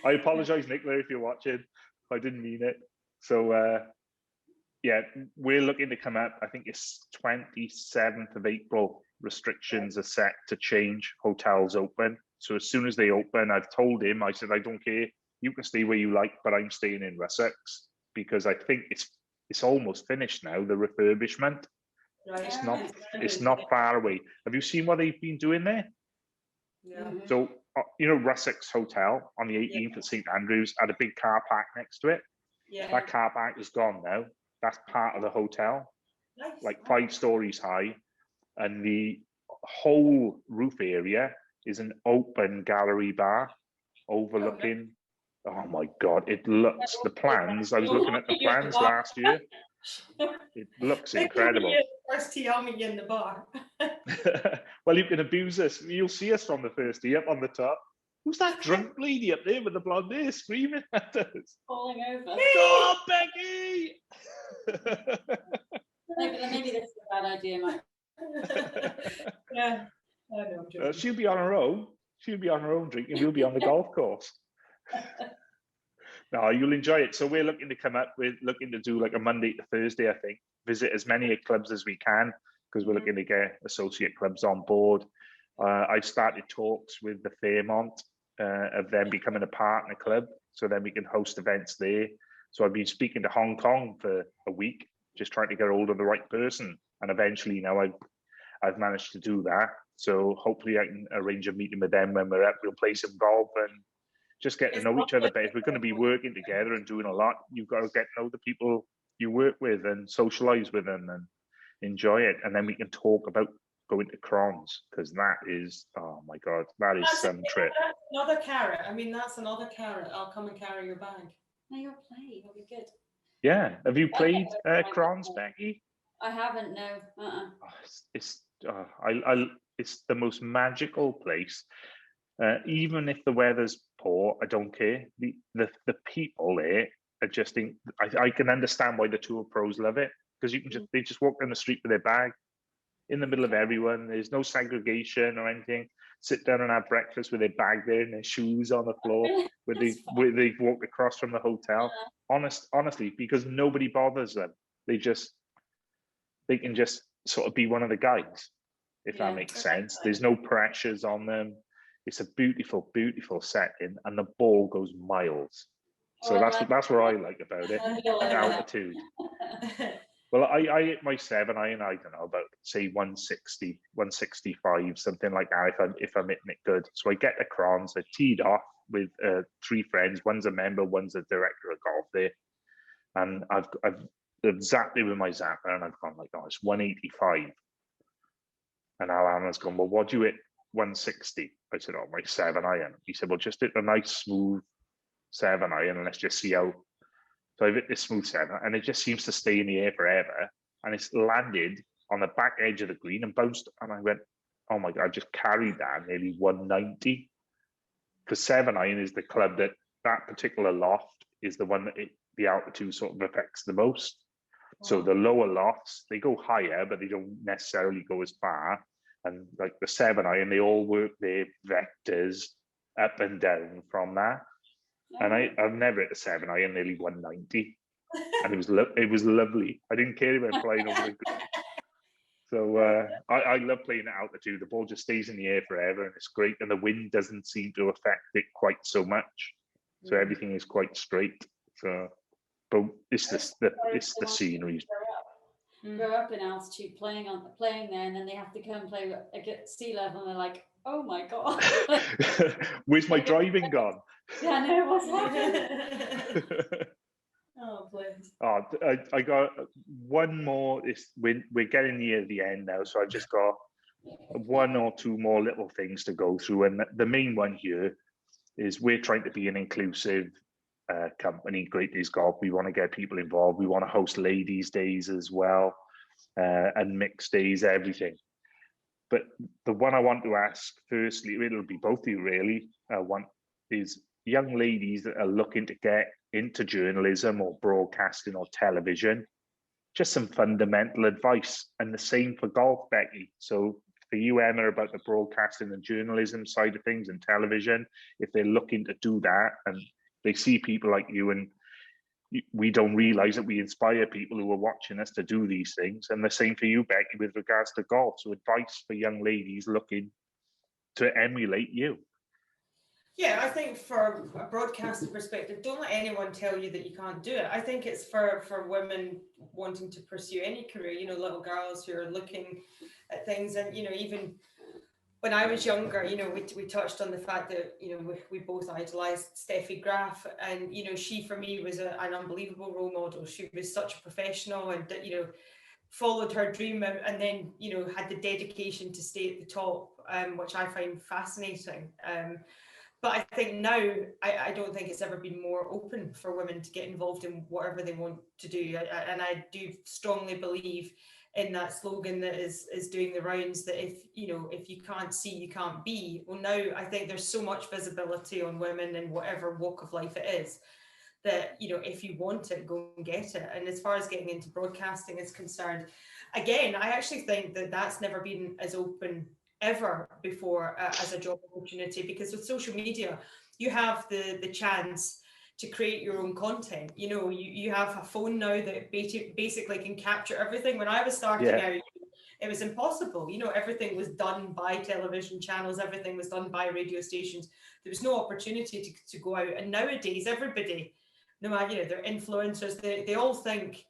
I apologise, Nicola, if you're watching. I didn't mean it. So, we're looking to come up. I think it's 27th of April. Restrictions are set to change. Hotels open. So as soon as they open, I've told him, I said, I don't care. You can stay where you like, but I'm staying in Wessex because I think it's almost finished now, the refurbishment. Right. It's not far away. Have you seen what they've been doing there? Yeah. So, Wessex Hotel on the 18th at St Andrews had a big car park next to it. Yeah. That car park is gone now. That's part of the hotel, Nice. like 5 stories high. And the whole roof area is an open gallery bar overlooking. Oh my God, it looks, the plans, I was looking at the plans last year. It looks incredible. First tee, I'll meet you in the bar. Well, you can abuse us. You'll see us from the first tee up on the top. Who's that drunk lady up there with the blonde hair screaming at us? Falling over. Go on, Becky! Maybe this is a bad idea, Mike. Yeah. I know, She'll be on her own. She'll be on her own drinking. We'll be on the golf course. No, you'll enjoy it. So we're looking to come up. We're looking to do like a Monday to Thursday, I think. Visit as many clubs as we can because we're looking to get associate clubs on board. I've started talks with the Fairmont of them becoming a partner club, so then we can host events there. So I've been speaking to Hong Kong for a week, just trying to get hold of the right person, and eventually now I've managed to do that. So hopefully I can arrange a meeting with them when we're up. We'll play some golf and just get to know each other better. If we're going to be working together and doing a lot, you've got to get to know the people you work with and socialize with them and enjoy it. And then we can talk about going to Crons, because that is, oh my God, that's some trip. That's another carrot. I mean, that's another carrot. I'll come and carry your bag. No, you'll play. You'll be good. Yeah. Have you played Crons, Becky? I haven't, no. It's the most magical place. Even if the weather's poor, I don't care. The people there are just. I can understand why the tour pros love it, because they just walk down the street with their bag in the middle of everyone. There's no segregation or anything. Sit down and have breakfast with their bag there and their shoes on the floor where they've walked across from the hotel. Honestly, because nobody bothers them. They can just sort of be one of the guys, if that makes sense. There's no pressures on them. It's a beautiful, beautiful setting, and the ball goes miles. So that's what I like about it. And altitude. Well, I hit my 7-iron, I don't know, about say 160, 165, something like that, if I'm hitting it good. So I get the Crons, I teed off with 3 friends. One's a member, one's a director of golf there. And I've zapped it with my zapper, and I've gone like, oh, it's 185. And Alana's gone, well, what do you hit 160? I said, oh, my 7-iron. He said, well, just hit a nice smooth 7-iron and let's just see how. So I've hit this smooth 7, and it just seems to stay in the air forever. And it's landed on the back edge of the green and bounced. And I went, oh my God, I just carried that nearly 190. Because 7-iron is the club that particular loft is the one that the altitude sort of affects the most. Wow. So the lower lofts, they go higher, but they don't necessarily go as far. And like the 7-iron, they all work their vectors up and down from that. And I've never hit a 7-iron nearly 190, and it was lovely. I didn't care about flying over the green. So I love playing at altitude. The ball just stays in the air forever, and it's great. And the wind doesn't seem to affect it quite so much. So everything is quite straight. So, but it's the scenery. grow up in altitude playing there, and then they have to come play at sea level, and they're like, oh my god, where's my driving gone? Yeah, I know what's happening. Oh, please. Oh, I got one more. We're getting near the end now, so I've just got one or two more little things to go through. And the main one here is we're trying to be an inclusive company, Great Days Golf. We want to get people involved. We want to host ladies' days as well, and mixed days, everything. But the one I want to ask firstly, it'll be both of you really. One is young ladies that are looking to get into journalism or broadcasting or television, just some fundamental advice. And the same for golf, Becky. So for you, Emma, about the broadcasting and journalism side of things and television, if they're looking to do that and they see people like you, and we don't realize that we inspire people who are watching us to do these things. And the same for you, Becky, with regards to golf. So advice for young ladies looking to emulate you. Yeah, I think for a broadcasting perspective, don't let anyone tell you that you can't do it. I think it's for women wanting to pursue any career, you know, little girls who are looking at things. And, you know, even when I was younger, you know, we touched on the fact that, you know, we both idolised Steffi Graf. And, you know, she for me was an unbelievable role model. She was such a professional and, you know, followed her dream and then, you know, had the dedication to stay at the top, which I find fascinating. But I think now, I don't think it's ever been more open for women to get involved in whatever they want to do. And I do strongly believe in that slogan that is doing the rounds, that if you can't see, you can't be. Well, now I think there's so much visibility on women in whatever walk of life it is, that, you know, if you want it, go and get it. And as far as getting into broadcasting is concerned, again, I actually think that that's never been as open ever before as a job opportunity, because with social media you have the chance to create your own content. You know, you have a phone now that basically can capture everything. When I was starting out, it was impossible. You know, everything was done by television channels, everything was done by radio stations. There was no opportunity to go out. And nowadays everybody, no matter, you know, they're influencers, they all think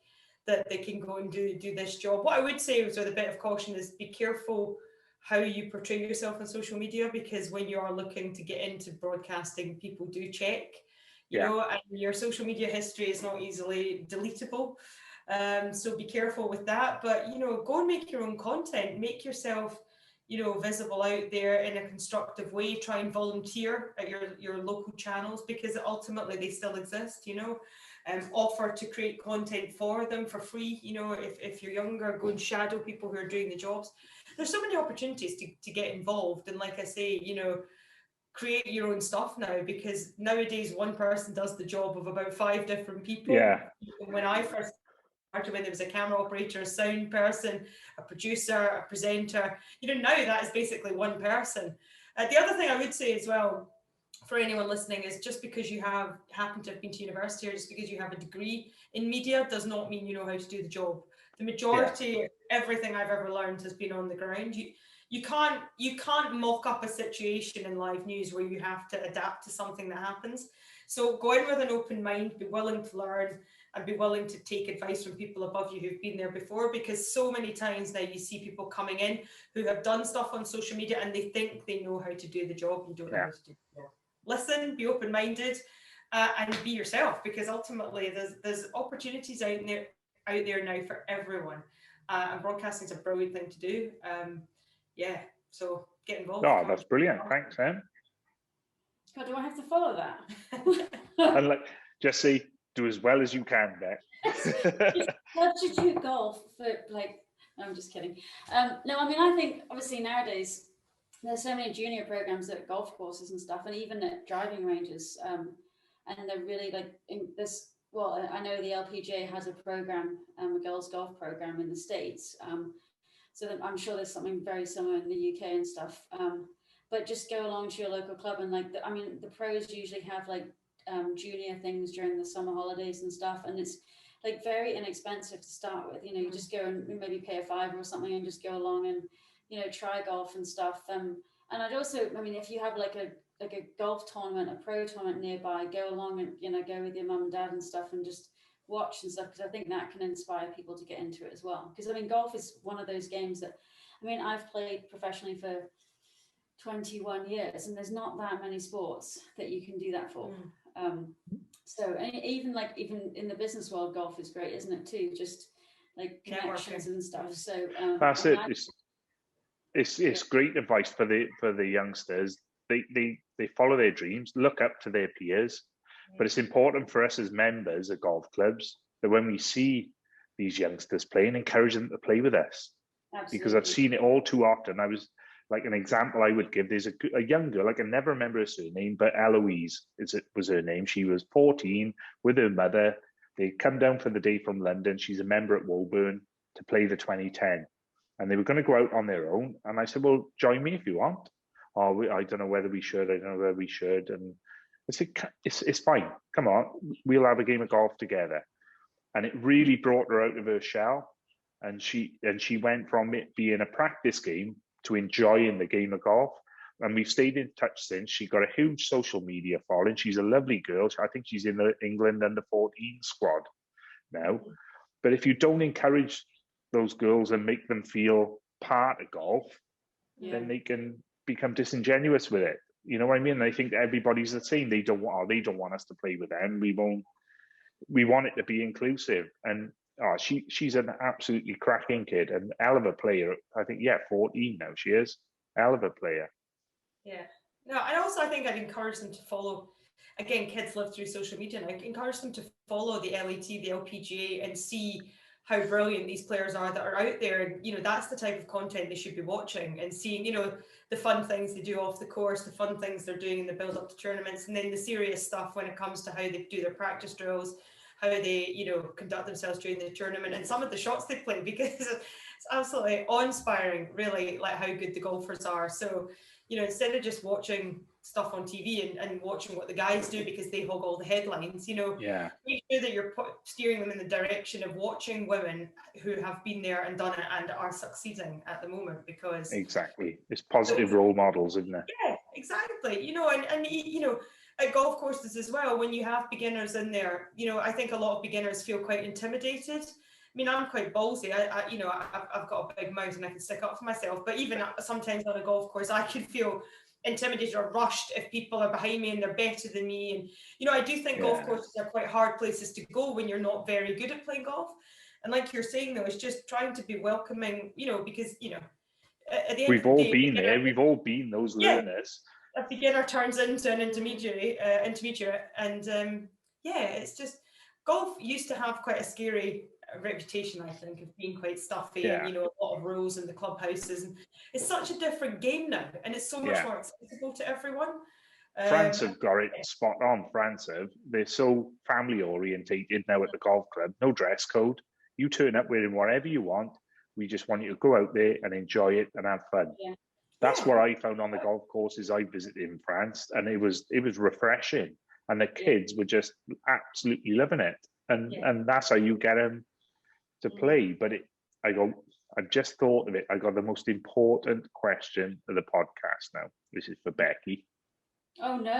that they can go and do this job. What I would say with a bit of caution is be careful how you portray yourself on social media, because when you are looking to get into broadcasting, people do check, you know, and your social media history is not easily deletable. So be careful with that. But, you know, go and make your own content, make yourself, you know, visible out there in a constructive way. Try and volunteer at your local channels, because ultimately they still exist, you know. Offer to create content for them for free. You know, if you're younger, go and shadow people who are doing the jobs. There's so many opportunities to get involved. And like I say, you know, create your own stuff now, because nowadays one person does the job of about 5 different people. When I first started, when there was a camera operator, a sound person, a producer, a presenter, you know, now that is basically one person. The other thing I would say as well, for anyone listening, is just because you happen to have been to university, or just because you have a degree in media, does not mean you know how to do the job. The majority, everything I've ever learned has been on the ground. You can't mock up a situation in live news where you have to adapt to something that happens. So go in with an open mind, be willing to learn, and be willing to take advice from people above you who've been there before, because so many times now you see people coming in who have done stuff on social media and they think they know how to do the job. You don't know how to do the job. Listen, be open-minded, and be yourself, because ultimately there's opportunities out there now for everyone, and broadcasting is a brilliant thing to do. So get involved. Oh, that's brilliant. Thanks, Em. God, do I have to follow that? And like, just say, do as well as you can, Beck. Substitute golf for, like, no, I'm just kidding. No, I mean, I think obviously nowadays there's so many junior programs at golf courses and stuff, and even at driving ranges, and they're really like in this. Well, I know the LPGA has a program, a girls' golf program in the States. So that I'm sure there's something very similar in the UK and stuff. But just go along to your local club, and like, the pros usually have like junior things during the summer holidays and stuff, and it's like very inexpensive to start with. You know, you just go and maybe pay a $5 or something and just go along and, you know, try golf and stuff. And I'd also, I mean, if you have like a golf tournament, a pro tournament nearby, go along and, you know, go with your mum and dad and stuff, and just watch and stuff, because I think that can inspire people to get into it as well. Because I mean, golf is one of those games that, I mean, I've played professionally for 21 years, and there's not that many sports that you can do that for. So and even in the business world, golf is great, isn't it too? Just like connections and stuff. So that's it. It's great advice for the youngsters. They follow their dreams, look up to their peers, but it's important for us as members of golf clubs that when we see these youngsters playing, encourage them to play with us. Absolutely. Because I've seen it all too often. I was like, an example I would give, there's a young girl, I can never remember her surname, but Eloise was her name. She was 14 with her mother. They come down for the day from London. She's a member at Woburn to play the 2010. And they were going to go out on their own. And I said, well, join me if you want. Oh, I don't know whether we should. I don't know whether we should. And I said, it's fine. Come on, we'll have a game of golf together. And it really brought her out of her shell. And she went from it being a practice game to enjoying the game of golf. And we've stayed in touch since. She got a huge social media following. She's a lovely girl. I think she's in the England under 14 squad now. But if you don't encourage those girls and make them feel part of golf, then they can become disingenuous with it. You know what I mean? They think everybody's the same. They don't want us to play with them. We want it to be inclusive. And she's an absolutely cracking kid and hell of a player. I think 14 now she is. Hell of a player. Yeah. No, and also I think I'd encourage them to follow. Again, kids live through social media, and I encourage them to follow the LAT, the LPGA, and see how brilliant these players are that are out there. And, you know, that's the type of content they should be watching and seeing, you know, the fun things they do off the course, the fun things they're doing in the build up to tournaments, and then the serious stuff when it comes to how they do their practice drills, how they, you know, conduct themselves during the tournament, and some of the shots they play, because it's absolutely awe-inspiring, really, like how good the golfers are. So, you know, instead of just watching stuff on TV and watching what the guys do because they hog all the headlines, you know, make sure that you're steering them in the direction of watching women who have been there and done it and are succeeding at the moment, because exactly, it's positive role models, isn't it? Yeah, exactly. You know, and you know, at golf courses as well, when you have beginners in there, you know, I think a lot of beginners feel quite intimidated. I mean, I'm quite ballsy. You know, I've got a big mouth and I can stick up for myself. But even sometimes on a golf course, I can feel intimidated or rushed if people are behind me and they're better than me. And, you know, I do think golf courses are quite hard places to go when you're not very good at playing golf. And like you're saying, though, it's just trying to be welcoming, you know, because, you know, at the end we've all been there. We've all been those learners. A beginner turns into an intermediate. And it's just, golf used to have quite a scary reputation, I think, of being quite stuffy and, you know, a lot of rules in the clubhouses, and it's such a different game now, and it's so much more accessible to everyone. France have got it spot on. They're so family orientated now at the golf club. No dress code. You turn up wearing whatever you want. We just want you to go out there and enjoy it and have fun. That's what I found on the golf courses I visited in France, and it was refreshing, and the kids were just absolutely loving it, and that's how you get them to play. But I've just thought of it. I got the most important question of the podcast now. This is for Becky. Oh no!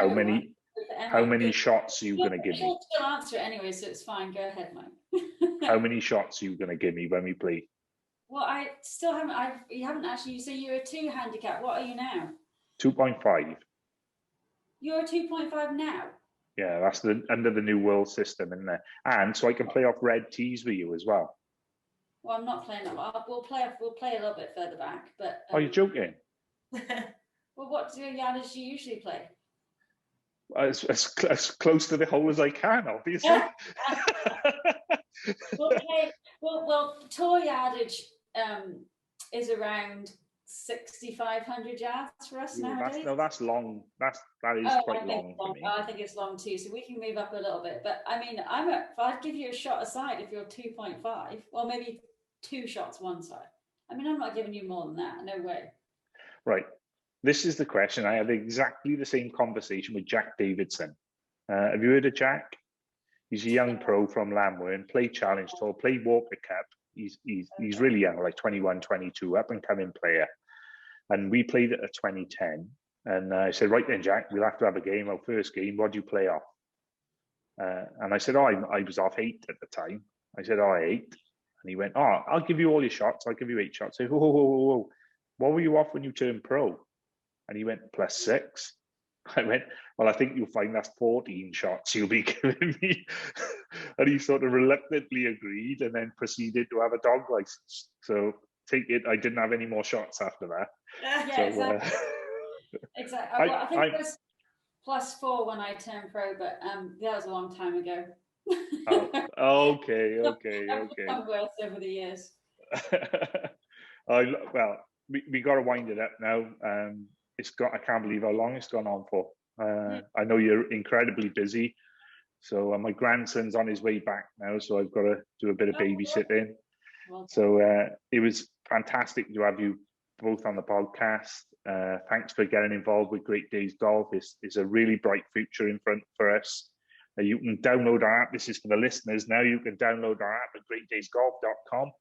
How many shots are you going to give me? She'll answer it anyway, so it's fine. Go ahead, Mike. How many shots are you going to give me when we play? Well, I still haven't. You haven't actually. You say you're a 2 handicap. What are you now? 2.5. You're a 2.5 now. Yeah, that's under the new world system, isn't it? And so I can play off red tees with you as well. Well, I'm not playing that. We'll play a little bit further back, but. Are you joking? Well, what yardage do you usually play? As close to the hole as I can, obviously. Well, tour yardage is around 6,500 yards for us nowadays. That's long. That is quite long for me. I think it's long too, so we can move up a little bit. But I mean, I'd give you a shot aside if you're 2.5, or maybe 2 shots one side. I mean, I'm not giving you more than that. No way. Right. This is the question. I had exactly the same conversation with Jack Davidson. Have you heard of Jack? He's a young pro from Lamworth, played Challenge Tour, played Walker Cup. He's really young, like 21, 22, up and coming player. And we played at a 2010. And I said, right then, Jack, we'll have to have a game. Our first game, what do you play off? And I said, oh, I was off 8 at the time. I said, oh, 8. And he went, oh, I'll give you all your shots. I'll give you 8 shots. I said, whoa, whoa, whoa, whoa. What were you off when you turned pro? And he went, +6. I went, well, I think you'll find that's 14 shots you'll be giving me. And he sort of reluctantly agreed and then proceeded to have a dog license. So take it, I didn't have any more shots after that. Yeah, So, exactly. Exactly. I think it was +4 when I turned pro, but that was a long time ago. Oh, okay. I've become worse over the years. Well, we got to wind it up now. I can't believe how long it's gone on for. I know you're incredibly busy, so my grandson's on his way back now, so I've got to do a bit of babysitting. Well, so it was fantastic to have you both on the podcast. Thanks for getting involved with Great Days Golf. It's a really bright future in front for us. You can download our app. This is for the listeners now. You can download our app at greatdaysgolf.com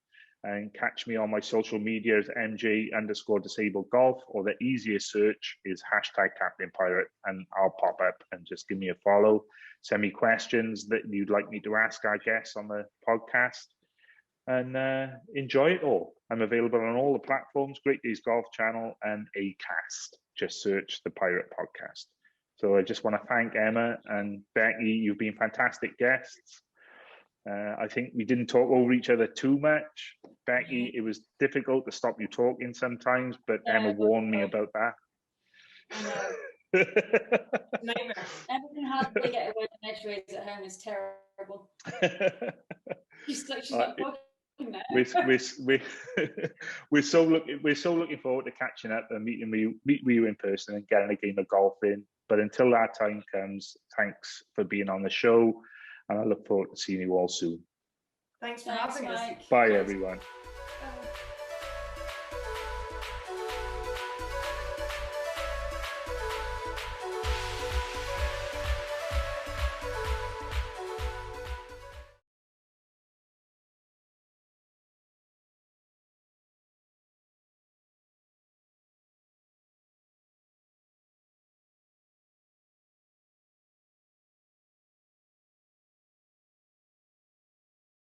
and catch me on my social media as MJ_disabled_golf, or the easiest search is #CaptainPirate, and I'll pop up and just give me a follow. Send me questions that you'd like me to ask our guests on the podcast, and enjoy it all. I'm available on all the platforms, Great Days Golf channel and Acast. Just search the Pirate Podcast. So I just want to thank Emma and Becky. You've been fantastic guests. I think we didn't talk over each other too much. Becky, it was difficult to stop you talking sometimes, but yeah, Emma warned me about that. I know. Nightmare. Everything hardly get away with edgeways at home is terrible. She's not talking now. We're so looking forward to catching up and meet with you in person and getting a game of golf in. But until that time comes, thanks for being on the show, and I look forward to seeing you all soon. Thanks for having us. Bye, everyone.